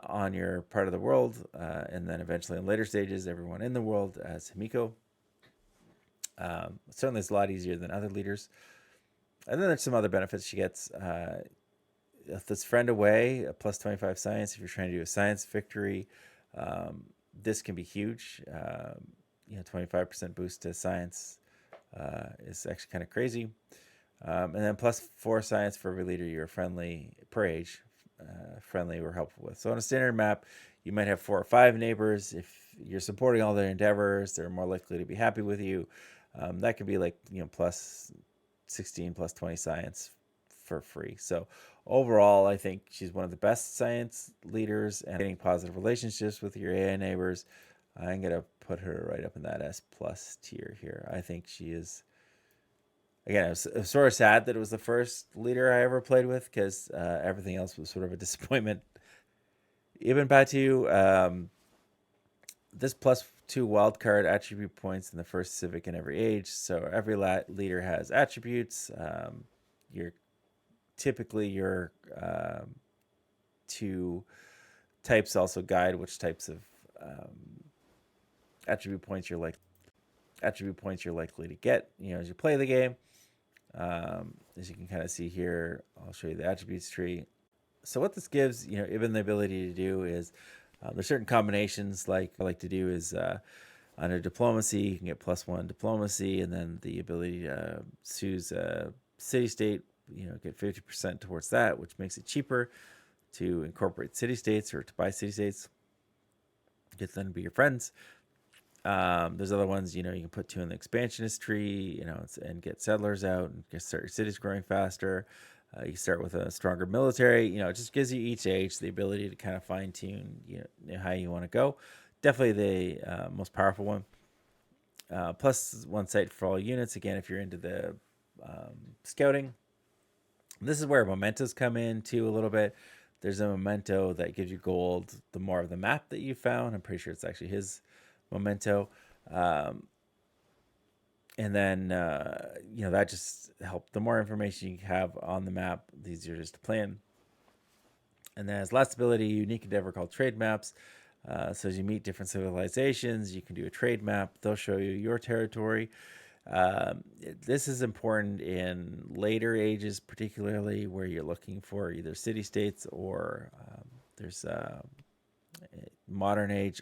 on your part of the world, and then eventually in later stages, everyone in the world as Himiko. Certainly it's a lot easier than other leaders. And then there's some other benefits she gets. If this friend away, a plus 25 science if you're trying to do a science victory. This can be huge. 25% boost to science is actually kind of crazy. And then plus 4 science for every leader you're friendly per age, friendly or helpful with. So on a standard map, you might have 4 or 5 neighbors. If you're supporting all their endeavors, they're more likely to be happy with you. That could be like plus 16, plus 20 science for free. So overall, I think she's one of the best science leaders, and getting positive relationships with your AI neighbors. I'm going to put her right up in that S plus tier here. I think she is, again, I was sort of sad that it was the first leader I ever played with, because everything else was sort of a disappointment. Ibn Batu, this plus 2 wildcard attribute points in the first civic in every age. So every leader has attributes. Typically your 2 types also guide which types of attribute points you're likely to get, as you play the game. As you can kind of see here, I'll show you the attributes tree. So what this gives, Ibn the ability to do is, there's certain combinations like I like to do is under diplomacy, you can get +1 diplomacy, and then the ability to choose a city-state, get 50% towards that, which makes it cheaper to incorporate city-states or to buy city-states. Get them to be your friends. There's other ones, you can put 2 in the expansionist tree, and get settlers out and start your cities growing faster. You start with a stronger military. It just gives you each age the ability to kind of fine tune, how you want to go. Definitely the most powerful one. Plus 1 site for all units. Again, if you're into the scouting, this is where mementos come in too a little bit. There's a memento that gives you gold the more of the map that you found. I'm pretty sure it's actually his memento. And then, that just helps. The more information you have on the map, the easier it is to plan. And then as last ability, unique endeavor called trade maps. So as you meet different civilizations, you can do a trade map. They'll show you your territory. This is important in later ages, particularly where you're looking for either city-states or there's modern age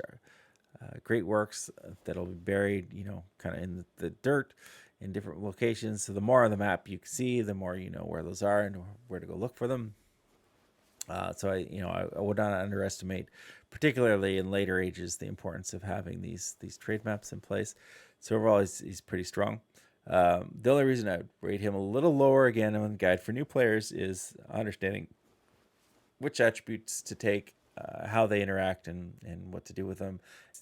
great works that'll be buried, kind of in the dirt in different locations. So the more on the map you can see, the more you know where those are and where to go look for them. So I would not underestimate, particularly in later ages, the importance of having these trade maps in place. So overall, he's pretty strong. The only reason I would rate him a little lower, again, on the guide for new players, is understanding which attributes to take, how they interact, and what to do with them.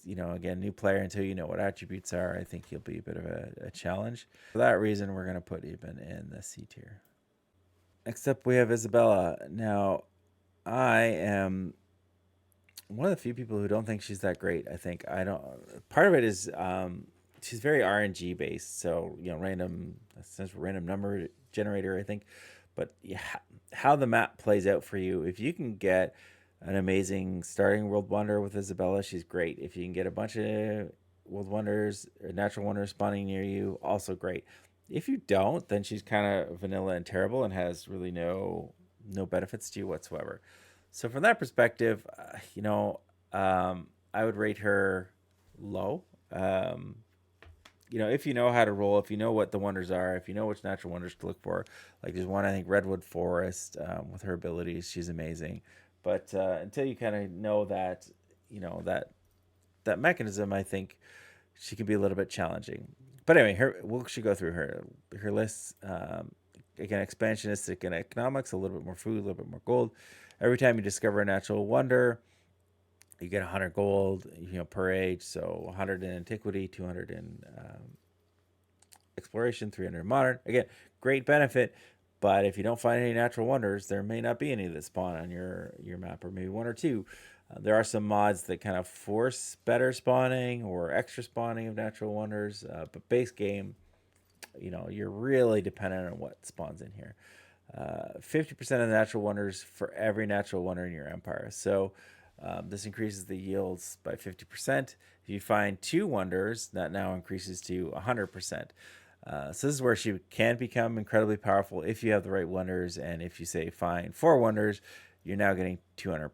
Again, new player, until you know what attributes are, I think you'll be a bit of a challenge. For that reason, we're going to put Ibn in the C tier. Next up, we have Isabella. Now, I am one of the few people who don't think she's that great. I think part of it is she's very RNG based. So, random number generator, I think. But how the map plays out for you, if you can get an amazing starting world wonder with Isabella, she's great. If you can get a bunch of world wonders or natural wonders spawning near you, also great. If you don't, then she's kind of vanilla and terrible and has really no benefits to you whatsoever. So from that perspective, I would rate her low. If you know how to roll, if you know what the wonders are, if you know which natural wonders to look for, like there's one, I think, Redwood Forest, with her abilities, she's amazing. But until you kind of know that, that mechanism, I think she can be a little bit challenging. But anyway, we should go through her lists. Again, expansionistic in economics, a little bit more food, a little bit more gold. Every time you discover a natural wonder, you get 100 gold, per age. So 100 in antiquity, 200 in exploration, 300 in modern. Again, great benefit. But if you don't find any natural wonders, there may not be any that spawn on your map, or maybe one or two. There are some mods that kind of force better spawning or extra spawning of natural wonders, but base game, you're really dependent on what spawns in here. 50% of the natural wonders for every natural wonder in your empire. So this increases the yields by 50%. If you find 2 wonders, that now increases to 100%. So this is where she can become incredibly powerful if you have the right wonders. And if you say find 4 wonders, you're now getting 200%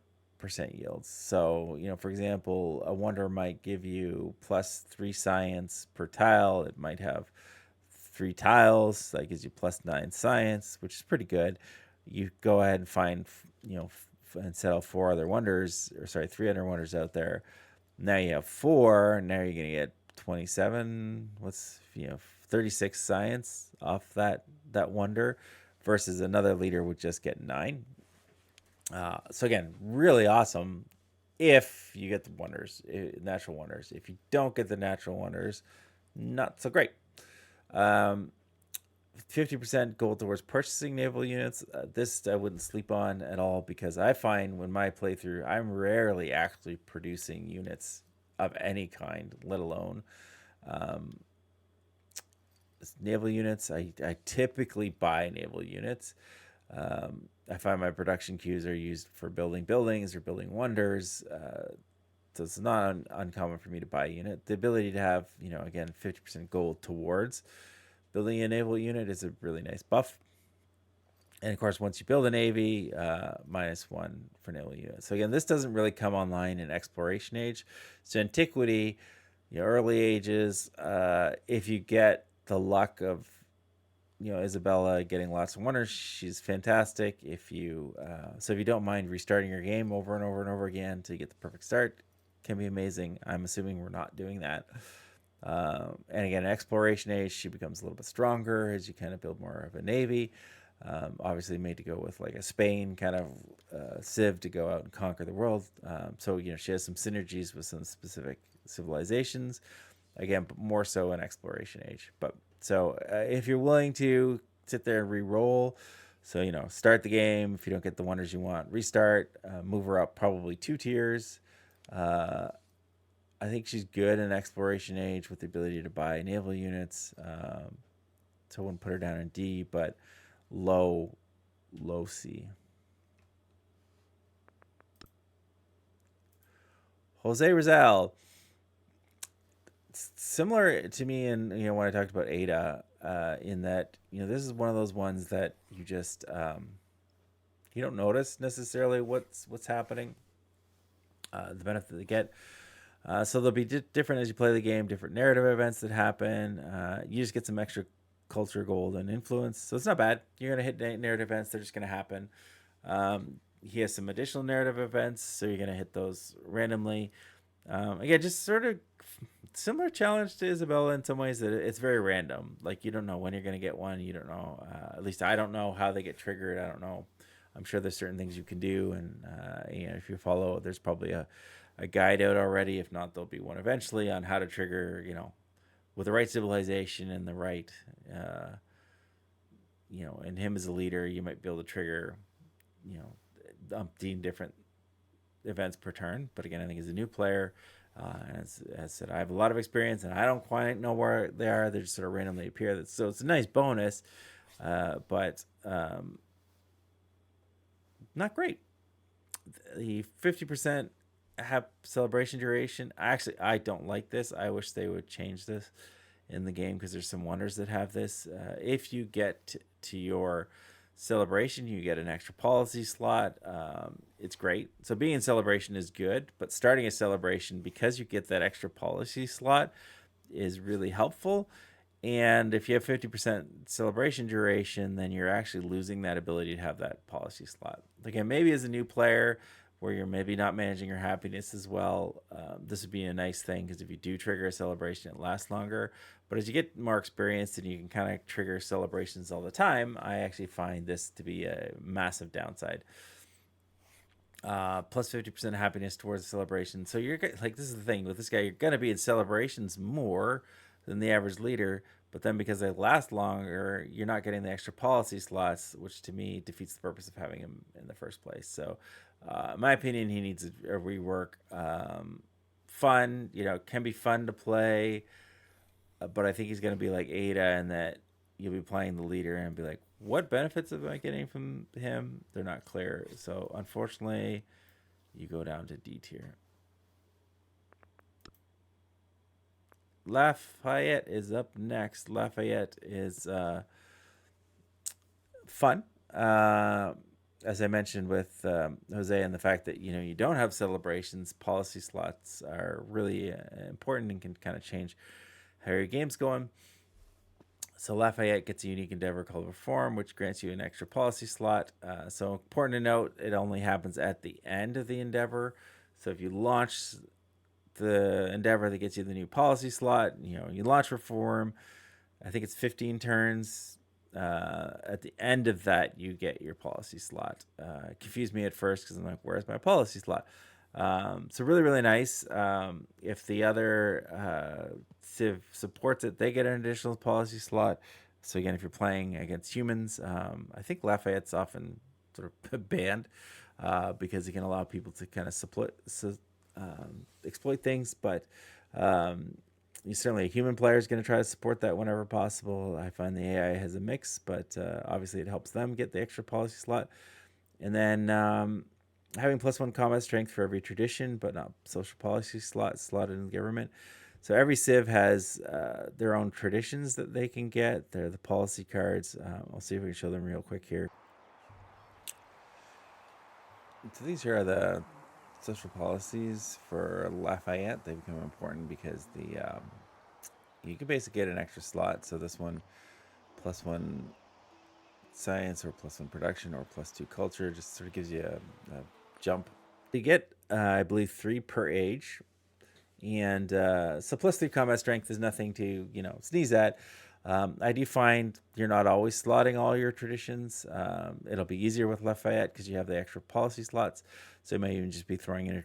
yields. So, for example, a wonder might give you +3 science per tile. It might have 3 tiles. That gives you +9 science, which is pretty good. You go ahead and find, and settle 4 other wonders, 3 other wonders out there. Now you have 4. Now you're going to get 27. 36 science off that wonder, versus another leader would just get 9. So again, really awesome if you get the wonders, natural wonders. If you don't get the natural wonders, not so great. 50% gold towards purchasing naval units. This I wouldn't sleep on at all, because I find when my playthrough, I'm rarely actually producing units of any kind, let alone naval units. I typically buy naval units. I find my production queues are used for building buildings or building wonders. So it's not uncommon for me to buy a unit. The ability to have, again, 50% gold towards building a naval unit is a really nice buff. And of course, once you build a navy, -1 for naval units. So again, this doesn't really come online in exploration age. So antiquity, early ages, if you get the luck of, Isabella getting lots of wonders, she's fantastic. If you don't mind restarting your game over and over and over again to get the perfect start, can be amazing. I'm assuming we're not doing that. And again, exploration age, she becomes a little bit stronger as you kind of build more of a navy. Obviously made to go with like a Spain kind of civ to go out and conquer the world. So she has some synergies with some specific civilizations. Again, but more so in exploration age. But so if you're willing to sit there and re-roll, so start the game. If you don't get the wonders you want, restart. Move her up probably 2 tiers. I think she's good in exploration age with the ability to buy naval units. So I wouldn't put her down in D, but low C. Jose Rizal. Similar to me in when I talked about Ada, in that this is one of those ones that you just you don't notice necessarily what's happening. The benefit they get. So they'll be different as you play the game, different narrative events that happen. You just get some extra culture, gold, and influence. So it's not bad. You're going to hit narrative events. They're just going to happen. He has some additional narrative events, so you're going to hit those randomly. Again, just sort of similar challenge to Isabella in some ways, that it's very random. Like, you don't know when you're going to get one. You don't know. At least I don't know how they get triggered. I don't know. I'm sure there's certain things you can do, and if you follow, there's probably a guide out already. If not, there'll be one eventually on how to trigger, with the right civilization and the right, and him as a leader, you might be able to trigger, umpteen different events per turn. But again, I think as a new player, as said, I have a lot of experience, and I don't quite know where they are. They just sort of randomly appear. So it's a nice bonus, but not great. The 50% have celebration duration. I don't like this. I wish they would change this in the game, because there's some wonders that have this. If you get to your celebration, you get an extra policy slot. It's great. So being in celebration is good, but starting a celebration, because you get that extra policy slot, is really helpful. And if you have 50% celebration duration, then you're actually losing that ability to have that policy slot. Again, maybe as a new player, where you're maybe not managing your happiness as well, this would be a nice thing, because if you do trigger a celebration, it lasts longer. But as you get more experienced and you can kind of trigger celebrations all the time, I actually find this to be a massive downside. Plus 50% happiness towards the celebration. So you're like, this is the thing with this guy, you're gonna be in celebrations more than the average leader, but then because they last longer, you're not getting the extra policy slots, which to me defeats the purpose of having him in the first place. So, in my opinion, he needs a rework. Fun, can be fun to play, but I think he's going to be like Ada, and that you'll be playing the leader and be like, what benefits am I getting from him? They're not clear. So unfortunately, you go down to D tier. Lafayette is up next. Lafayette is fun. As I mentioned with Jose, and the fact that you don't have celebrations, policy slots are really important and can kind of change how your game's going. So Lafayette gets a unique endeavor called Reform, which grants you an extra policy slot. So important to note, it only happens at the end of the endeavor. So if you launch the endeavor that gets you the new policy slot, you launch Reform. I think it's 15 turns. At the end of that, you get your policy slot. Confused me at first because I'm like, where's my policy slot? So really, really nice. If the other Civ supports it, they get an additional policy slot. So again, if you're playing against humans, I think Lafayette's often sort of banned because it can allow people to kind of exploit things. But certainly a human player is going to try to support that whenever possible. I find the AI has a mix, but obviously it helps them get the extra policy slot. And then having +1 combat strength for every tradition, but not social policy slotted in the government. So every civ has their own traditions that they can get. They're the policy cards. I'll see if we can show them real quick here. So these here are the social policies for Lafayette. They become important because you can basically get an extra slot. So this one, +1 science, or +1 production, or +2 culture, just sort of gives you a jump. You get, I believe, 3 per age. And so +3 combat strength is nothing to sneeze at. I do find you're not always slotting all your traditions. It'll be easier with Lafayette because you have the extra policy slots. So you may even just be throwing in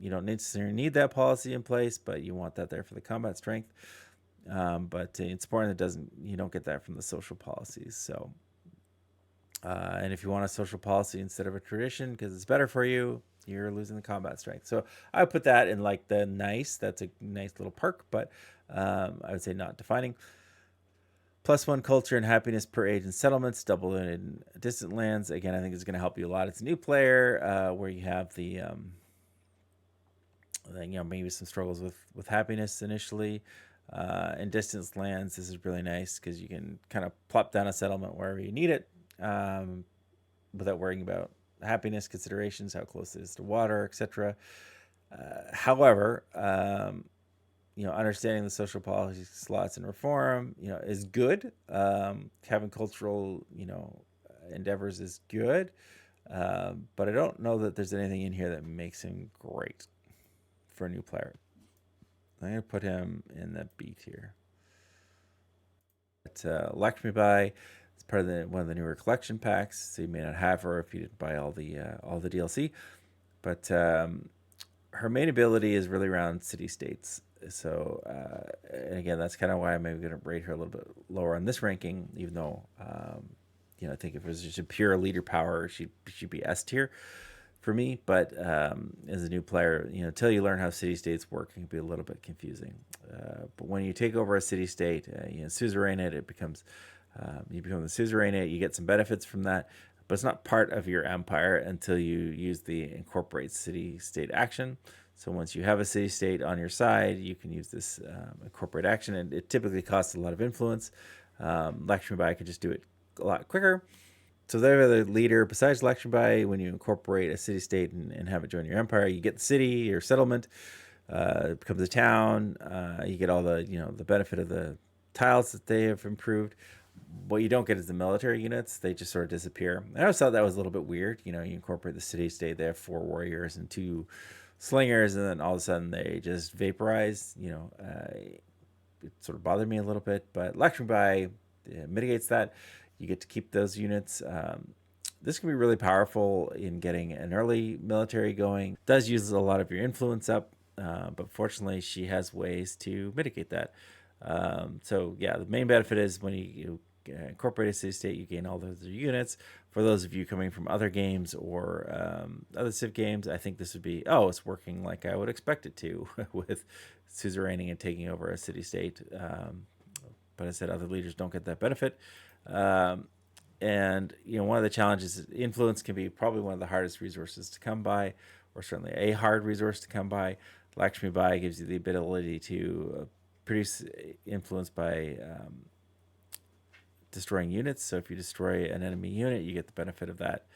you don't necessarily need that policy in place, but you want that there for the combat strength. But it's important that you don't get that from the social policies. So and if you want a social policy instead of a tradition because it's better for you, you're losing the combat strength. So I would put that in like the nice. That's a nice little perk, but I would say not defining. +1 culture and happiness per age and settlements, double in distant lands. Again, I think it's going to help you a lot. It's a new player where you have the maybe some struggles with happiness initially. In distant lands, this is really nice because you can kind of plop down a settlement wherever you need it without worrying about happiness considerations, how close it is to water, etc. However, understanding the social policy slots and reform, is good. Having cultural, endeavors is good. But I don't know that there's anything in here that makes him great for a new player. I'm going to put him in the B tier. But Lakshmibai is part of one of the newer collection packs, so you may not have her if you didn't buy all the DLC. But her main ability is really around city-states. So, and again, that's kind of why I'm maybe going to rate her a little bit lower on this ranking, even though, I think if it was just a pure leader power, she'd be S tier for me. But as a new player, until you learn how city-states work, it can be a little bit confusing. But when you take over a city-state, suzerainate, it becomes, you become the suzerainate, you get some benefits from that, but it's not part of your empire until you use the incorporate city-state action. So once you have a city-state on your side, you can use this incorporate action, and it typically costs a lot of influence. Lakshmibai can just do it a lot quicker. So they're the leader. Besides Lakshmibai, when you incorporate a city-state and have it join your empire, you get the city or settlement. It becomes a town. You get all the the benefit of the tiles that they have improved. what you don't get is the military units. They just sort of disappear. I always thought that was a little bit weird. You incorporate the city state. They have 4 warriors and 2 slingers, and then all of a sudden they just vaporize. It sort of bothered me a little bit, but Lakshmibai mitigates that. You get to keep those units. This can be really powerful in getting an early military going. It does use a lot of your influence up, but fortunately, she has ways to mitigate that. So yeah, the main benefit is when you incorporate a city state, you gain all those units. For those of you coming from other games or other Civ games, I think this would be, it's working like I would expect it to with suzeraining and taking over a city state. But I said other leaders don't get that benefit. And one of the challenges is influence can be probably one of the hardest resources to come by, or certainly a hard resource to come by. Lakshmibai gives you the ability to produce influence by destroying units. So if you destroy an enemy unit, you get the benefit of that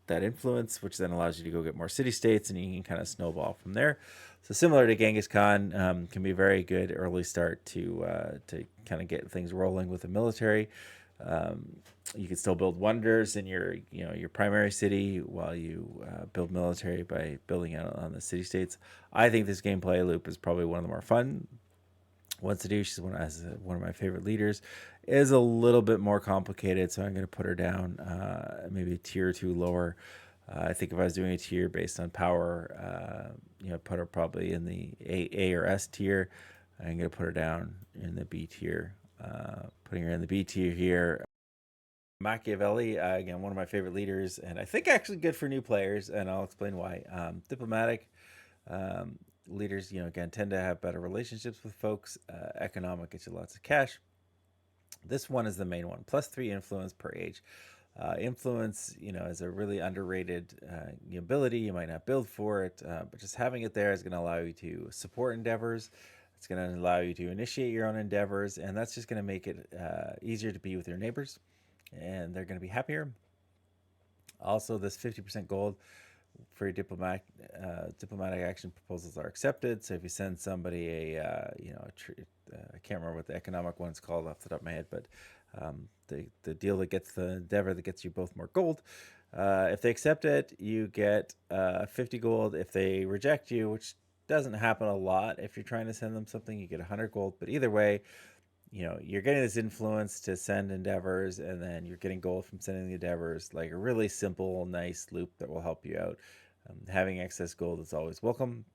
that influence, which then allows you to go get more city states, and you can kind of snowball from there. So similar to Genghis Khan, can be a very good early start to kind of get things rolling with the military. You can still build wonders in your primary city while you build military by building out on the city states. I think this gameplay loop is probably one of the more fun ones to do. She's one of my favorite leaders. Is a little bit more complicated, so I'm going to put her down maybe a tier or two lower. I think if I was doing a tier based on power, put her probably in the A or S tier. I'm going to put her down in the B tier. Putting her in the B tier here. Machiavelli, again, one of my favorite leaders, and I think actually good for new players, and I'll explain why. Diplomatic leaders, again, tend to have better relationships with folks. Economic gets you lots of cash. This one is the main one. +3 influence per age. Influence, is a really underrated ability. You might not build for it, but just having it there is going to allow you to support endeavors. It's going to allow you to initiate your own endeavors, and that's just going to make it easier to be with your neighbors, and they're going to be happier. Also, this 50% gold for your diplomatic action proposals are accepted. So if you send somebody I can't remember what the economic one's called off the top of my head, but the deal that gets the endeavor that gets you both more gold. If they accept it, you get 50 gold. If they reject you, which doesn't happen a lot, if you're trying to send them something, you get 100 gold. But either way, you're getting this influence to send endeavors, and then you're getting gold from sending the endeavors. Like a really simple, nice loop that will help you out. Having excess gold is always welcome.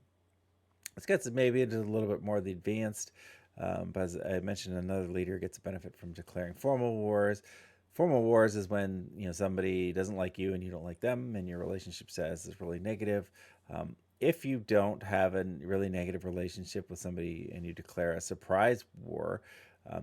Let's get maybe into a little bit more of the advanced. But as I mentioned, another leader gets a benefit from declaring formal wars. Formal wars is when somebody doesn't like you and you don't like them, and your relationship status is really negative. If you don't have a really negative relationship with somebody and you declare a surprise war,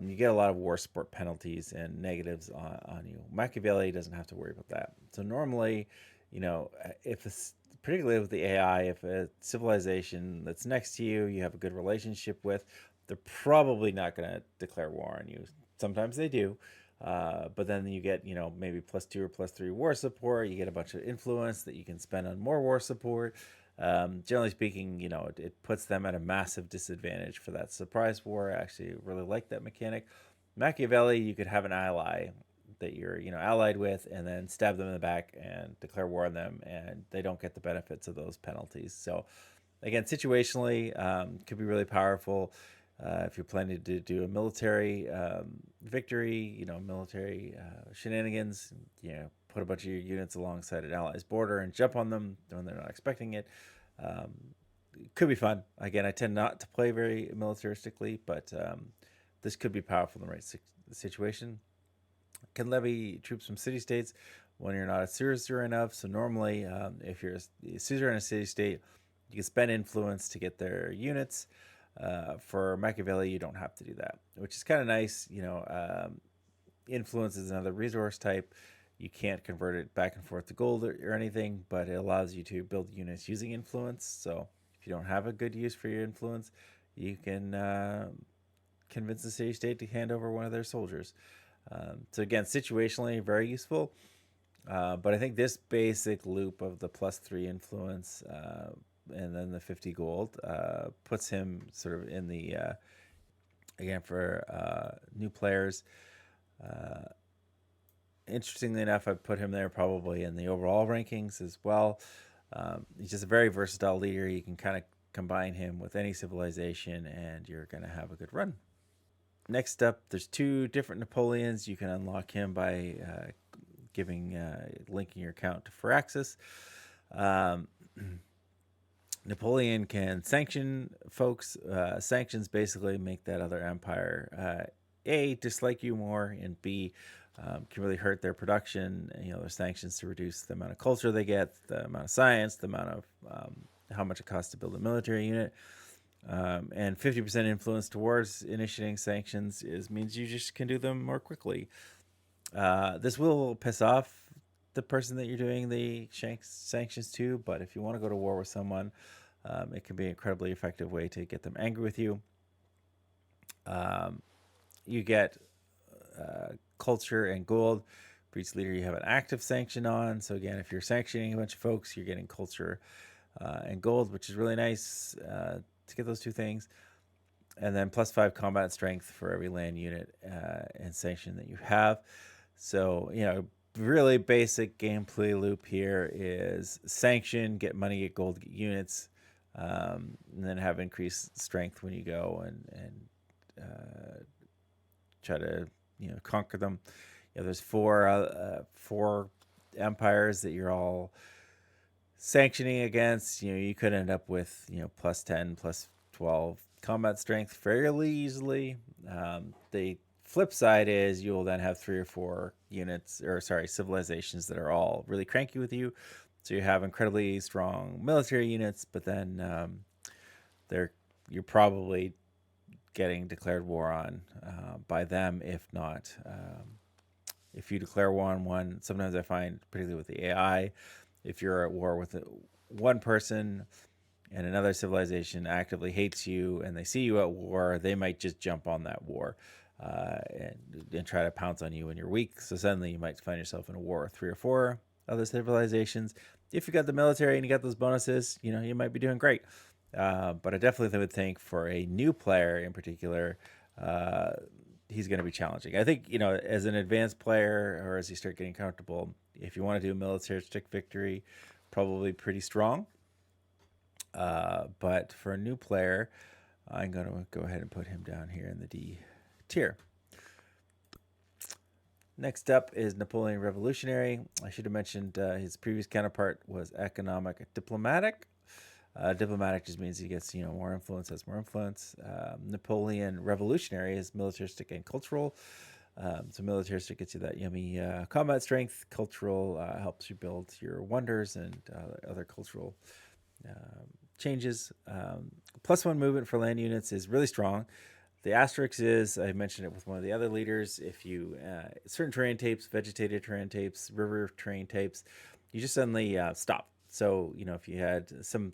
you get a lot of war support penalties and negatives on you. Machiavelli doesn't have to worry about that. So normally, if it's, particularly with the AI, if a civilization that's next to you, you have a good relationship with, they're probably not going to declare war on you. Sometimes they do. But then you get, maybe +2 or +3 war support. You get a bunch of influence that you can spend on more war support. Generally speaking, it puts them at a massive disadvantage for that surprise war. I actually really like that mechanic. Machiavelli, you could have an ally that you're, allied with, and then stab them in the back and declare war on them, and they don't get the benefits of those penalties. So, again, situationally, could be really powerful. If you're planning to do a military victory, military shenanigans, put a bunch of your units alongside an ally's border and jump on them when they're not expecting it. It could be fun. Again, I tend not to play very militaristically, but this could be powerful in the right situation. Can levy troops from city-states when you're not a suzerain enough. So normally, if you're a suzerain in a city-state, you can spend influence to get their units. For Machiavelli, you don't have to do that, which is kind of nice. Influence is another resource type. You can't convert it back and forth to gold or anything, but it allows you to build units using influence. So if you don't have a good use for your influence, you can convince the city state to hand over one of their soldiers. So again, situationally, very useful. But I think this basic loop of the +3 influence and then the 50 gold puts him sort of in the Again, for new players, interestingly enough, I put him there probably in the overall rankings as well. He's just a very versatile leader. You can kind of combine him with any civilization, and you're going to have a good run. Next up, there's two different Napoleons. You can unlock him by linking your account to Firaxis. Napoleon can sanction folks. Sanctions basically make that other empire A, dislike you more, and B, can really hurt their production. There's sanctions to reduce the amount of culture they get, the amount of science, the amount of how much it costs to build a military unit. And 50% influence towards initiating sanctions means you just can do them more quickly. This will piss off the person that you're doing the sanctions to, but if you want to go to war with someone, it can be an incredibly effective way to get them angry with you. You get culture and gold. For each leader you have an active sanction on. So again, if you're sanctioning a bunch of folks, you're getting culture and gold, which is really nice to get those two things. And then +5 combat strength for every land unit and sanction that you have. So, really basic gameplay loop here is sanction, get money, get gold, get units, and then have increased strength when you go and try to conquer them. There's four empires that you're all sanctioning against. You could end up with +10, +12 combat strength fairly easily. The flip side is you will then have 3 or 4 civilizations that are all really cranky with you. So you have incredibly strong military units, but then you're probably getting declared war on by them. If not, if you declare war on one, sometimes I find, particularly with the AI, if you're at war with one person and another civilization actively hates you and they see you at war, they might just jump on that war and try to pounce on you when you're weak. So suddenly you might find yourself in a war with 3 or 4 other civilizations. If you got the military and you got those bonuses, you might be doing great. But I definitely would think for a new player in particular, he's going to be challenging. I think, as an advanced player or as you start getting comfortable, if you want to do a militaristic victory, probably pretty strong. But for a new player, I'm going to go ahead and put him down here in the D tier. Next up is Napoleon Revolutionary. I should have mentioned his previous counterpart was economic diplomatic. Diplomatic just means he gets more influence, has more influence. Napoleon Revolutionary is militaristic and cultural. So militaristic gets you that yummy combat strength. Cultural helps you build your wonders and other cultural changes. +1 movement for land units is really strong. The asterisk is, I mentioned it with one of the other leaders, if you, certain terrain types, vegetated terrain types, river terrain types, you just suddenly stop. So, if you had some,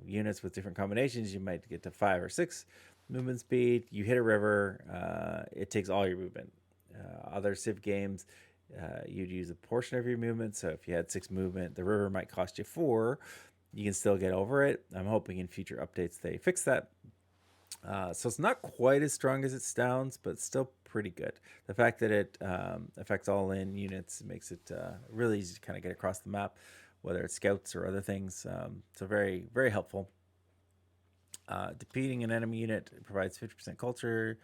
units with different combinations, you might get to 5 or 6 movement speed. You hit a river, it takes all your movement. Other Civ games, you'd use a portion of your movement. So if you had 6 movement, the river might cost you 4. You can still get over it. I'm hoping in future updates they fix that. So it's not quite as strong as it sounds, but still pretty good. The fact that it affects all in units makes it really easy to kind of get across the map, whether it's scouts or other things. So very, very helpful. Defeating an enemy unit provides 50% culture,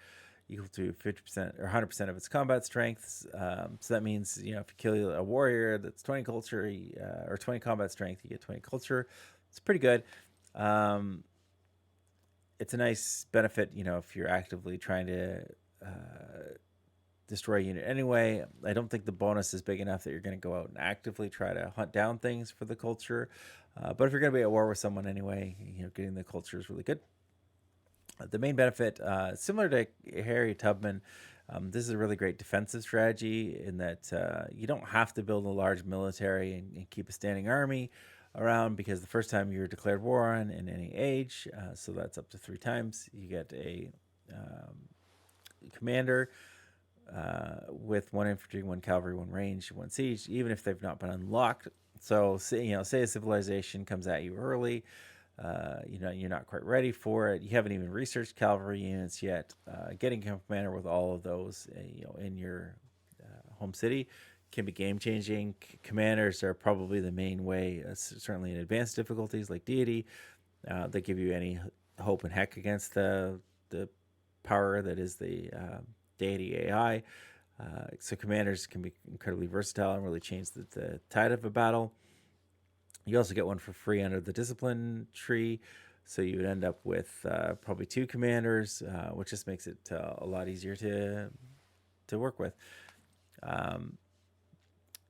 equal to 50% or 100% of its combat strengths. So that means, if you kill a warrior that's 20 culture or 20 combat strength, you get 20 culture. It's pretty good. It's a nice benefit, if you're actively trying to destroy a unit anyway. I don't think the bonus is big enough that you're going to go out and actively try to hunt down things for the culture. But if you're going to be at war with someone anyway, getting the culture is really good. The main benefit, similar to Harriet Tubman, this is a really great defensive strategy in that you don't have to build a large military and keep a standing army around, because the first time you're declared war on in any age, so that's up to 3 times, you get a commander with 1 infantry, 1 cavalry, 1 range, 1 siege, even if they've not been unlocked. So say a civilization comes at you early, you're not quite ready for it. You haven't even researched cavalry units yet. Getting a commander with all of those, in your home city can be game changing. Commanders are probably the main way, certainly in advanced difficulties like deity. They give you any hope and heck against the power that is the deity AI. So commanders can be incredibly versatile and really change the tide of a battle. You also get one for free under the discipline tree, so you would end up with probably 2 commanders, which just makes it a lot easier to work with.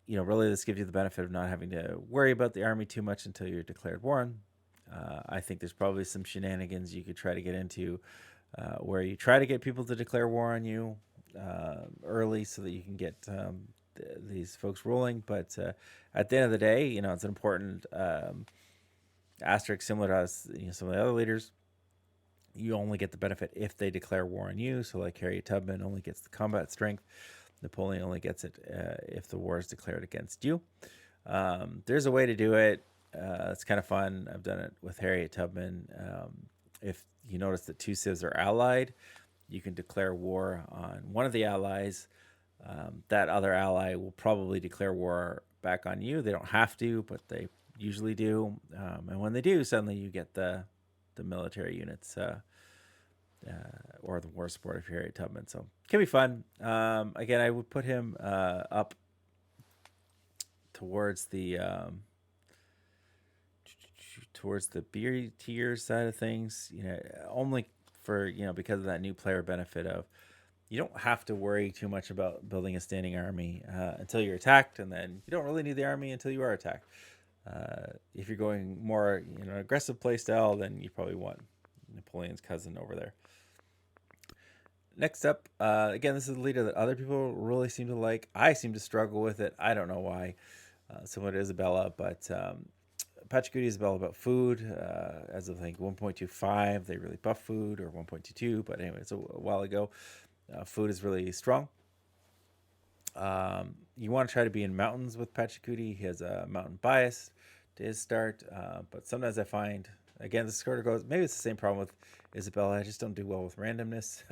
Really this gives you the benefit of not having to worry about the army too much until you're declared war on. I think there's probably some shenanigans you could try to get into where you try to get people to declare war on you early so that you can get these folks rolling. But at the end of the day, it's an important asterisk similar to us, some of the other leaders. You only get the benefit if they declare war on you. So like Harriet Tubman only gets the combat strength. Napoleon only gets it if the war is declared against you. There's a way to do it. It's kind of fun. I've done it with Harriet Tubman. If you notice that 2 civs are allied, you can declare war on one of the allies. That other ally will probably declare war back on you. They don't have to, but they usually do. And when they do, suddenly you get the military units or the war support if you're Harriet Tubman. So it can be fun. Again, I would put him up towards the B tier side of things. Only for because of that new player benefit of you don't have to worry too much about building a standing army until you're attacked, and then you don't really need the army until you are attacked. If you're going more aggressive play style, then you probably want Napoleon's cousin over there. Next up, again, this is a leader that other people really seem to like. I seem to struggle with it. I don't know why. Similar to Isabella, but Pacheooti is all about food. As of I think 1.25, they really buff food, or 1.22. But anyway, it's a while ago. Food is really strong. You want to try to be in mountains with Pacheooti. He has a mountain bias to his start, but sometimes I find, again, this sort of goes, maybe it's the same problem with Isabella. I just don't do well with randomness.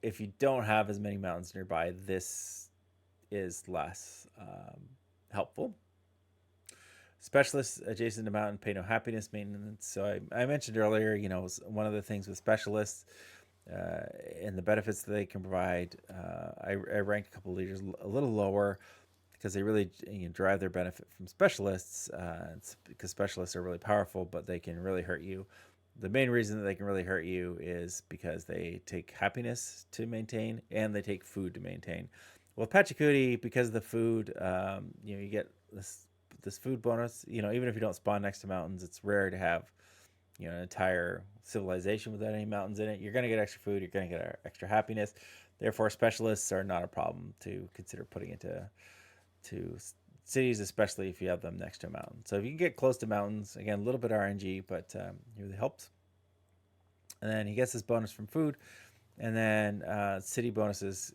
If you don't have as many mountains nearby, this is less helpful. Specialists adjacent to mountain pay no happiness maintenance. So I mentioned earlier, one of the things with specialists and the benefits that they can provide. I ranked a couple of leaders a little lower because they really derive their benefit from specialists. It's because specialists are really powerful, but they can really hurt you. The main reason that they can really hurt you is because they take happiness to maintain and they take food to maintain. Well, Pacheooti, because of the food, you get this food bonus. Even if you don't spawn next to mountains, it's rare to have an entire civilization without any mountains in it. You're going to get extra food. You're going to get extra happiness. Therefore, specialists are not a problem to consider putting into cities, especially if you have them next to a mountain. So if you can get close to mountains, again, a little bit RNG, but it really helps. And then he gets this bonus from food, and then city bonuses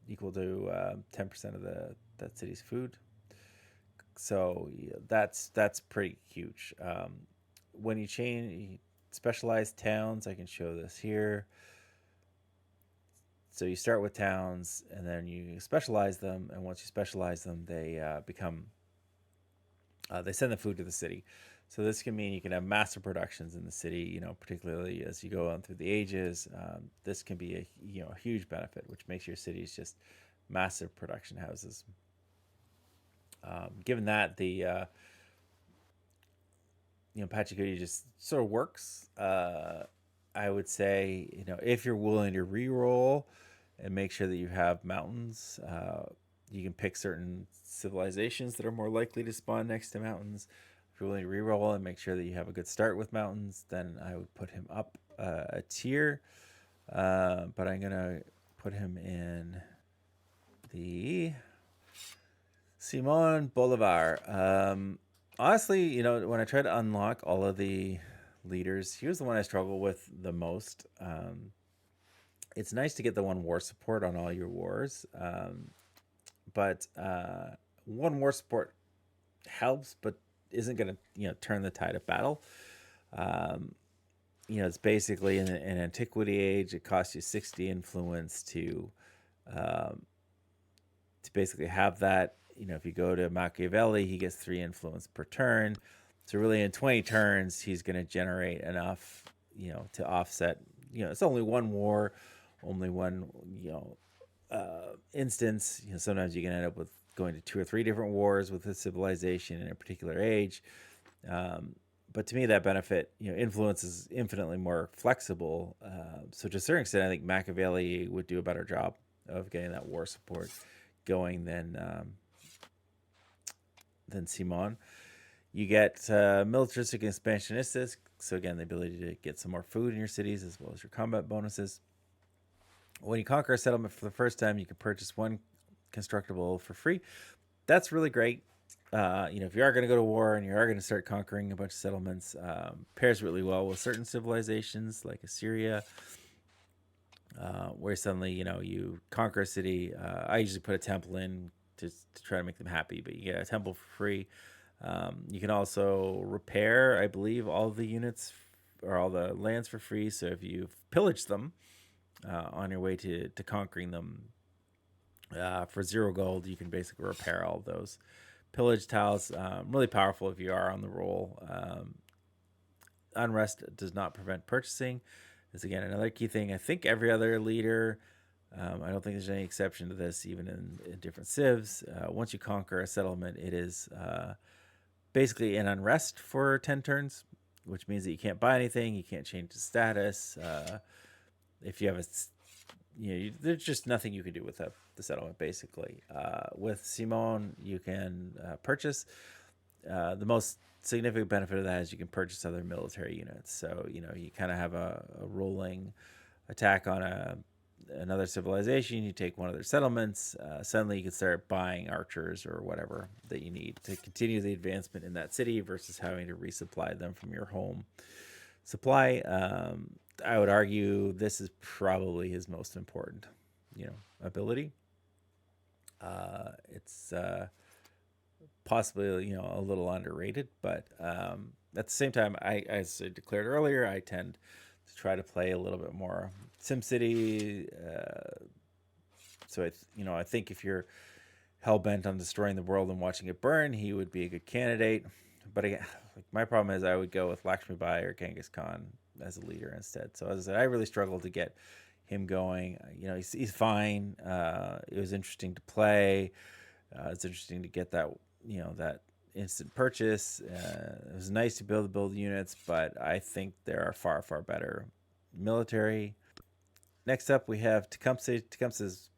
equal to 10% of that city's food. So that's pretty huge. When you change specialized towns, I can show this here. So you start with towns, and then you specialize them, and once you specialize them, they become they send the food to the city. So this can mean you can have massive productions in the city, particularly as you go on through the ages. This can be a huge benefit, which makes your cities just massive production houses. Given that the Pacheooti just sort of works, I would say if you're willing to re-roll and make sure that you have mountains, you can pick certain civilizations that are more likely to spawn next to mountains. If you're willing to re-roll and make sure that you have a good start with mountains, then I would put him up a tier. But I'm gonna put him in the Simon Bolivar. Honestly, when I try to unlock all of the leaders, he was the one I struggle with the most. It's nice to get the one war support on all your wars, but one war support helps, but isn't going to turn the tide of battle. It's basically in antiquity age, it costs you 60 influence um, to basically have that. If you go to Machiavelli, he gets 3 influence per turn. So really, in 20 turns, he's going to generate enough, to offset. It's only one war, only one, instance. Sometimes you can end up with going to 2 or 3 different wars with a civilization in a particular age. But to me, that benefit, influence is infinitely more flexible. So to a certain extent, I think Machiavelli would do a better job of getting that war support going than Simon. You get militaristic and expansionistic. So again, the ability to get some more food in your cities as well as your combat bonuses. When you conquer a settlement for the first time, you can purchase 1 constructible for free. That's really great. If you are going to go to war and you are going to start conquering a bunch of settlements, pairs really well with certain civilizations like Assyria, where suddenly, you conquer a city. I usually put a temple in to try to make them happy, but you get a temple for free. You can also repair, I believe, all the units or all the lands for free. So if you've pillaged them on your way to conquering them for 0 gold, you can basically repair all of those pillage tiles. Really powerful if you are on the roll. Unrest does not prevent purchasing. Is again another key thing. I think every other leader, I don't think there's any exception to this, even in different civs. Once you conquer a settlement, it is basically an unrest for 10 turns, which means that you can't buy anything, you can't change the status. If you have there's just nothing you can do with the settlement, basically. With Simon, you can purchase. The most significant benefit of that is you can purchase other military units. So, you kind of have a rolling attack on another civilization. You take one of their settlements. Suddenly, you can start buying archers or whatever that you need to continue the advancement in that city versus having to resupply them from your home supply. I would argue this is probably his most important, ability. It's possibly, a little underrated, but at the same time, as I declared earlier, I tend to try to play a little bit more SimCity. So I think if you're hell bent on destroying the world and watching it burn, he would be a good candidate. But again, my problem is I would go with Lakshmibai or Genghis Khan as a leader instead. So as I said, I really struggled to get him going. He's fine. It was interesting to play. It's interesting to get that that instant purchase. It was nice to build units, but I think there are far better military. Next up, we have Tecumseh. Tecumseh is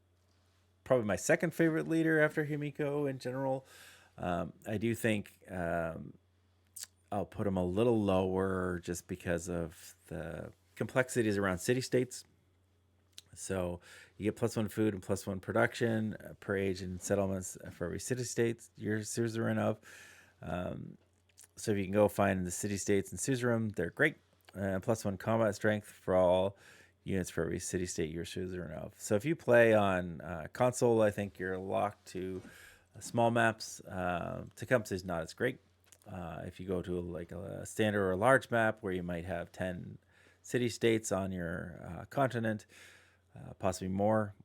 probably my second favorite leader after Himiko in general. I do think I'll put him a little lower just because of the complexities around city states. So you get +1 food and +1 production per age in settlements for every city state you're suzerain of. So if you can go find the city states in suzerain, they're great. +1 combat strength for all units for every city state you're suzerain of. So if you play on console, I think you're locked to small maps. Tecumseh is not as great. If you go to a standard or a large map where you might have 10 city states on your continent, possibly more,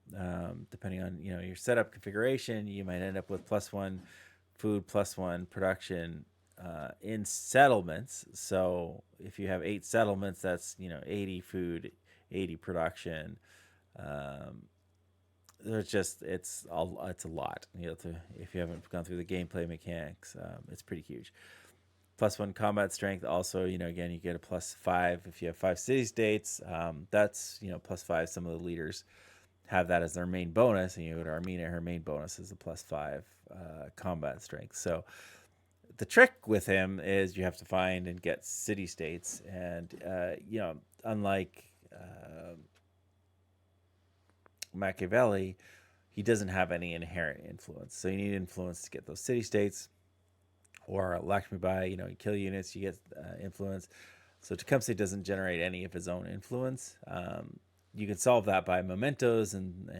depending on your setup configuration, you might end up with +1 food, +1 production in settlements. So if you have 8 settlements, that's 80 food, 80 production. It's a lot. If you haven't gone through the gameplay mechanics, it's pretty huge. +1 combat strength. Also, again, you get a +5 if you have 5 city states. That's +5. Some of the leaders have that as their main bonus, and Armenia, her main bonus is a +5 combat strength. So the trick with him is you have to find and get city states, and unlike Machiavelli, he doesn't have any inherent influence. So you need influence to get those city states. Or Lakshmibai, you kill units, you get influence. So Tecumseh doesn't generate any of his own influence. You can solve that by mementos and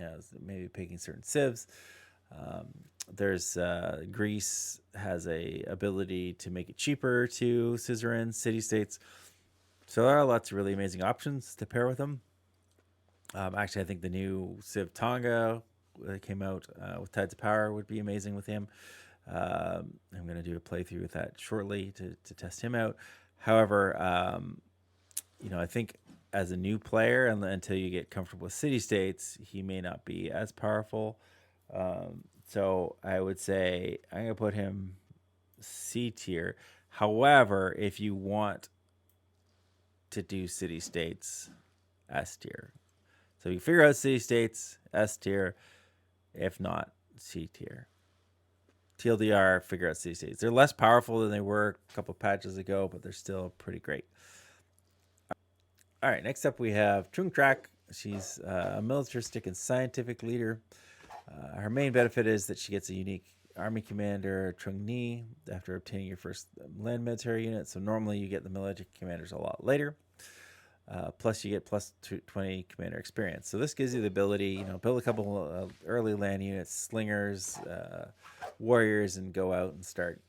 maybe picking certain civs. There's Greece has a ability to make it cheaper to suzerain city states. So there are lots of really amazing options to pair with him. Actually, I think the new Civ Tonga that came out with Tides of Power would be amazing with him. I'm going to do a playthrough with that shortly to test him out. However, I think as a new player, and until you get comfortable with city states, he may not be as powerful. So I would say I'm going to put him C tier. However, if you want to do city states, S tier. So you figure out city states, S tier. If not, C tier. TLDR, figure out city states. They're less powerful than they were a couple patches ago, but they're still pretty great. All right, next up we have Trung Trac. She's a militaristic and scientific leader. Her main benefit is that she gets a unique army commander, Trung Ni, after obtaining your first land military unit. So normally you get the military commanders a lot later. Plus you get plus 20 commander experience. So this gives you the ability, build a couple early land units, slingers, warriors, and go out and start,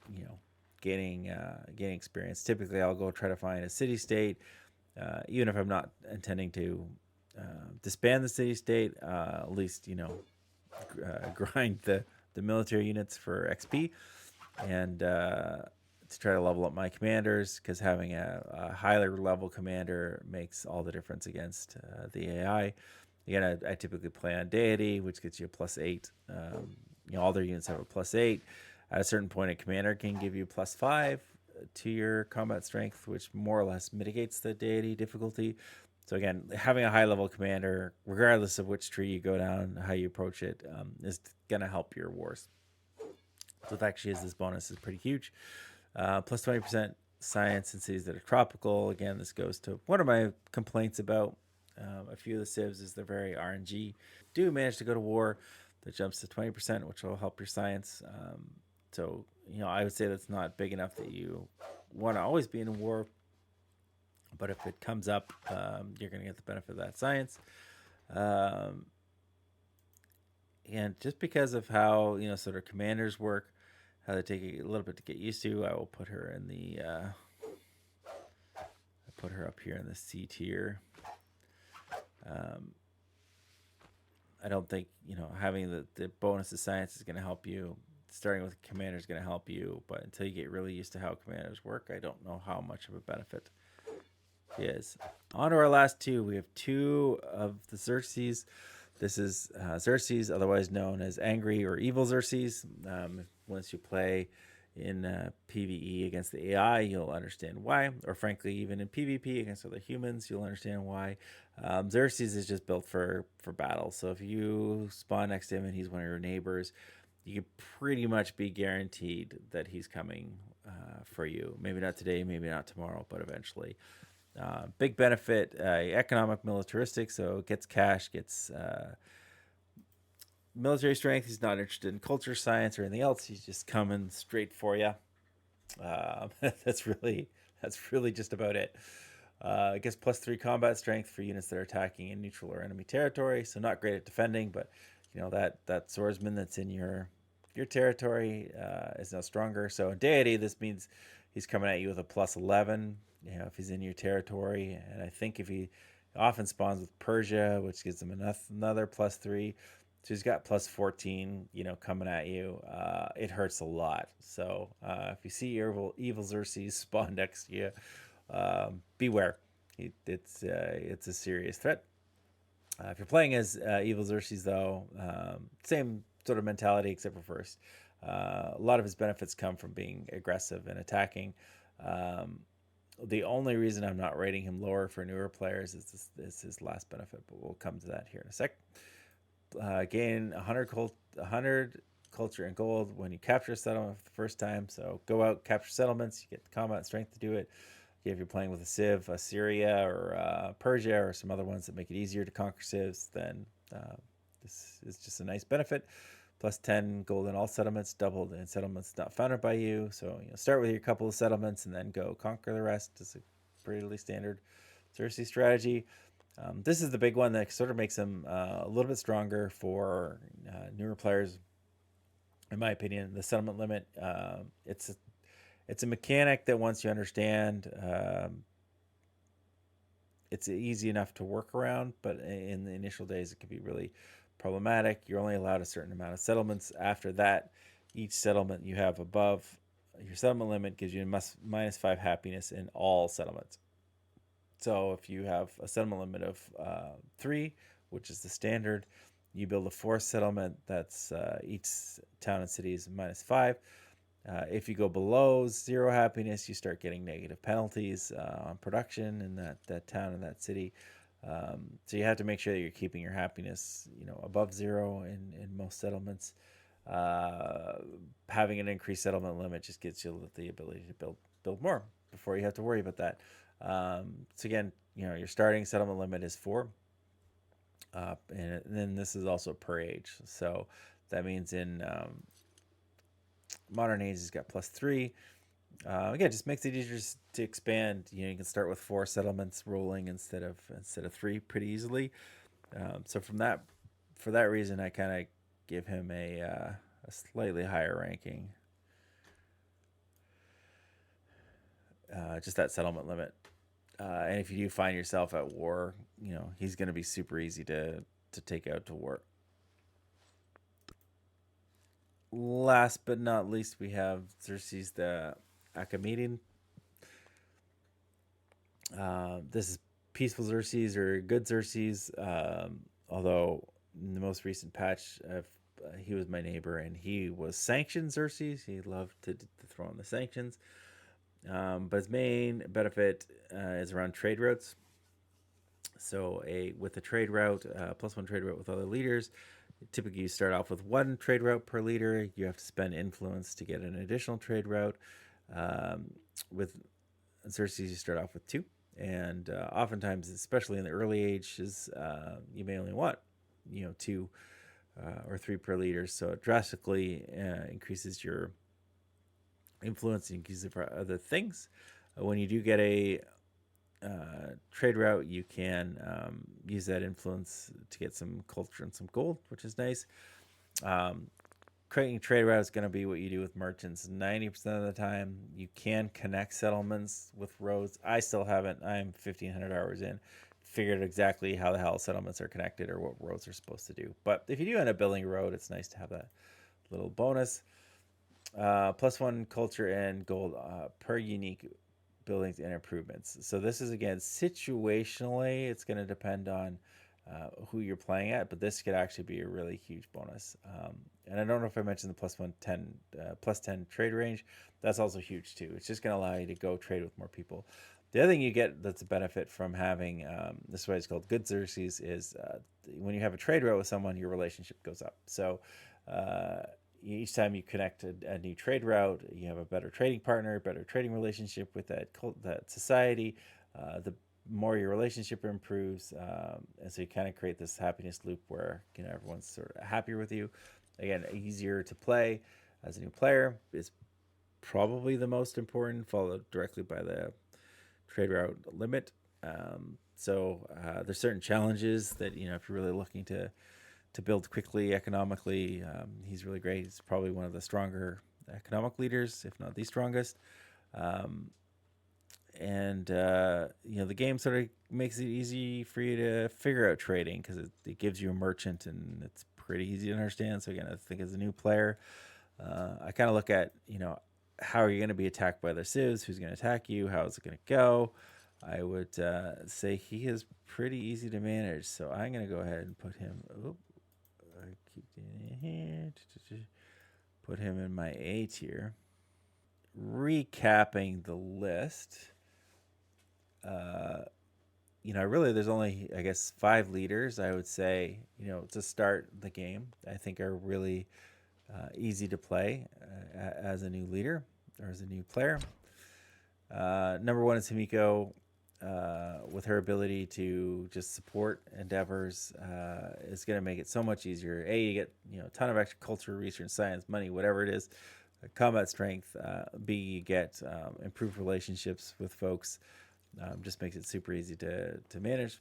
gaining experience. Typically, I'll go try to find a city state, even if I'm not intending to disband the city state. At least grind the military units for XP and to try to level up my commanders, because having a higher level commander makes all the difference against the AI. Again, I typically play on deity, which gets you a +8. All their units have a +8. At a certain point, a commander can give you +5 to your combat strength, which more or less mitigates the deity difficulty. So again, having a high level commander, regardless of which tree you go down, how you approach it, is going to help your wars. So the fact she has this bonus is pretty huge. Plus 20% science in cities that are tropical. Again, this goes to one of my complaints about a few of the civs is they're very RNG. Do manage to go to war, that jumps to 20%, which will help your science. So I would say that's not big enough that you want to always be in a war. But if it comes up, you're going to get the benefit of that science. And just because of how sort of commanders work, how they take a little bit to get used to, I will put her in the I put her up here in the C tier. I don't think having the bonus of science is going to help you. Starting with commander is going to help you, but until you get really used to how commanders work, I don't know how much of a benefit it is. On to our last two. We have two of the Xerxes. This is Xerxes, otherwise known as Angry or Evil Xerxes. Once you play in PvE against the AI, you'll understand why. Or frankly, even in PvP against other humans, you'll understand why. Xerxes is just built for battle. So if you spawn next to him and he's one of your neighbors, you can pretty much be guaranteed that he's coming for you. Maybe not today, maybe not tomorrow, but eventually. Big benefit, economic militaristic, so gets cash, gets military strength. He's not interested in culture, science, or anything else. He's just coming straight for you. That's really just about it. It gets +3 combat strength for units that are attacking in neutral or enemy territory. So not great at defending, but that swordsman that's in your territory is now stronger. So in deity, this means he's coming at you with a +11. If he's in your territory, and I think if he often spawns with Persia, which gives him another +3. So he's got +14, coming at you. It hurts a lot. So if you see evil Xerxes spawn next to you, beware. It's a serious threat. If you're playing as evil Xerxes, though, same sort of mentality except for first. A lot of his benefits come from being aggressive and attacking. The only reason I'm not rating him lower for newer players is his last benefit, but we'll come to that here in a sec. Gain 100 culture and gold when you capture a settlement for the first time. So go out, capture settlements, you get the combat strength to do it. If you're playing with a civ, Assyria or Persia or some other ones that make it easier to conquer civs, then this is just a nice benefit. +10 gold in all settlements, doubled in settlements not founded by you. So start with your couple of settlements and then go conquer the rest. It's a pretty standard Xerxes strategy. This is the big one that sort of makes him a little bit stronger for newer players, in my opinion. The settlement limit, it's a mechanic that once you understand, it's easy enough to work around, but in the initial days, it can be really problematic. You're only allowed a certain amount of settlements. After that, each settlement you have above your settlement limit gives you -5 happiness in all settlements. So if you have a settlement limit of 3, which is the standard, you build a fourth settlement. That's each town and city is -5. If you go below 0 happiness, you start getting negative penalties on production in that town and that city. So you have to make sure that you're keeping your happiness, above 0 in most settlements. Having an increased settlement limit just gives you the ability to build more before you have to worry about that. So again, your starting settlement limit is 4. And then this is also per age. So that means in modern age, it's got +3. Again, just makes it easier to expand. You can start with 4 settlements rolling instead of 3 pretty easily. So for that reason, I kind of give him a slightly higher ranking. Just that settlement limit. And if you do find yourself at war, he's going to be super easy to take out to war. Last but not least, we have Xerxes the Achaemenid. This is peaceful Xerxes or good Xerxes. Although in the most recent patch, he was my neighbor and he was sanctioned Xerxes. He loved to throw on the sanctions. But his main benefit is around trade routes. So with a trade route, +1 trade route with other leaders, typically you start off with 1 trade route per leader. You have to spend influence to get an additional trade route. With Xerxes, you start off with 2. And oftentimes, especially in the early ages, you may only want 2 or 3 per leader. So it drastically increases your influence and use it for other things. When you do get a trade route, you can use that influence to get some culture and some gold, which is nice. Creating trade route is going to be what you do with merchants 90% of the time. You can connect settlements with roads. I still haven't. I'm 1,500 hours in. Figured exactly how the hell settlements are connected or what roads are supposed to do. But if you do end up building a road, it's nice to have that little bonus. +1 culture and gold per unique buildings and improvements. So this is, again, situationally, it's going to depend on who you're playing at, but this could actually be a really huge bonus. And I don't know if I mentioned the +10 trade range. That's also huge too. It's just going to allow you to go trade with more people. The other thing you get that's a benefit from having this is why it's called good Xerxes is when you have a trade route with someone, your relationship goes up. So each time you connect a new trade route, you have a better trading partner, better trading relationship with that society. The more your relationship improves, and so you kind of create this happiness loop where everyone's sort of happier with you. Again, easier to play as a new player is probably the most important, followed directly by the trade route limit. So there's certain challenges that if you're really looking to build quickly economically, he's really great. He's probably one of the stronger economic leaders, if not the strongest. And the game sort of makes it easy for you to figure out trading because it gives you a merchant and it's pretty easy to understand. So again, I think as a new player, I kind of look at how are you going to be attacked by the civs? Who's going to attack you? How is it going to go? I would say he is pretty easy to manage. So I'm going to go ahead and put him. I keep doing it here. Put him in my A tier. Recapping the list. Really there's only, I guess, 5 leaders I would say, to start the game, I think are really easy to play as a new leader or as a new player. Number 1 is Himiko. With her ability to just support endeavors is going to make it so much easier. A, you get a ton of extra culture, research, science, money, whatever it is, combat strength. B, you get improved relationships with folks. Just makes it super easy to manage.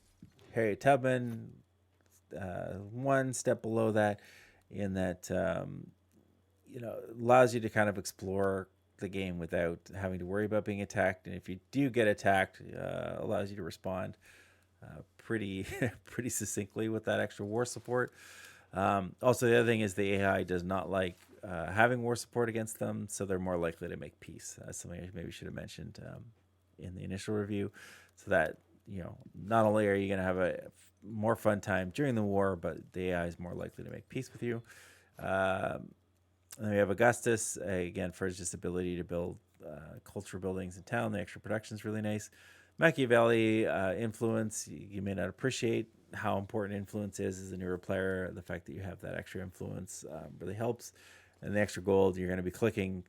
Harriet Tubman, 1 step below that, in that allows you to kind of explore the game without having to worry about being attacked, and if you do get attacked, allows you to respond pretty pretty succinctly with that extra war support. Also, the other thing is the AI does not like having war support against them, so they're more likely to make peace. That's something I maybe should have mentioned in the initial review, so that not only are you going to have a more fun time during the war, but the AI is more likely to make peace with you. And then we have Augustus, again, for his just ability to build cultural buildings in town. The extra production is really nice. Machiavelli, influence, you may not appreciate how important influence is as a newer player. The fact that you have that extra influence really helps. And the extra gold, you're going to be clicking,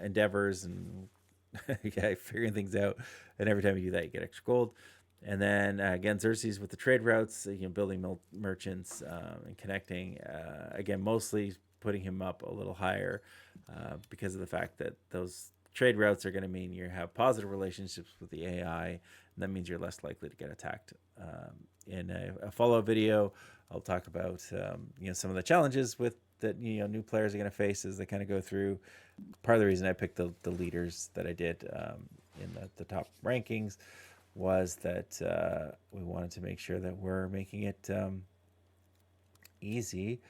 endeavors and figuring things out. And every time you do that, you get extra gold. And then again, Xerxes with the trade routes, building merchants and connecting. Again, mostly putting him up a little higher because of the fact that those trade routes are going to mean you have positive relationships with the AI, and that means you're less likely to get attacked. In a follow-up video, I'll talk about some of the challenges with that new players are going to face as they kind of go through. Part of the reason I picked the leaders that I did in the top rankings was that we wanted to make sure that we're making it easy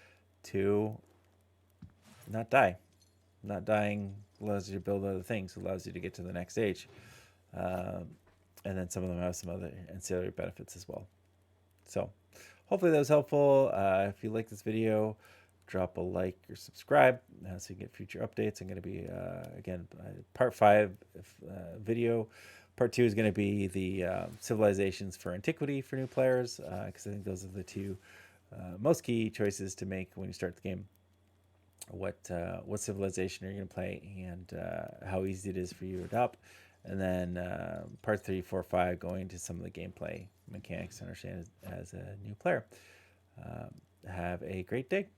to not die. Not dying allows you to build other things, allows you to get to the next stage. And then some of them have some other ancillary benefits as well. So hopefully that was helpful. If you like this video, drop a like or subscribe so you get future updates. I'm going to be, again, part 5 video. Part 2 is going to be the civilizations for antiquity for new players, because I think those are the two most key choices to make when you start the game. What civilization are you going to play, and how easy it is for you to adopt. And then part 3, 4, 5, going to some of the gameplay mechanics to understand as a new player. Have a great day.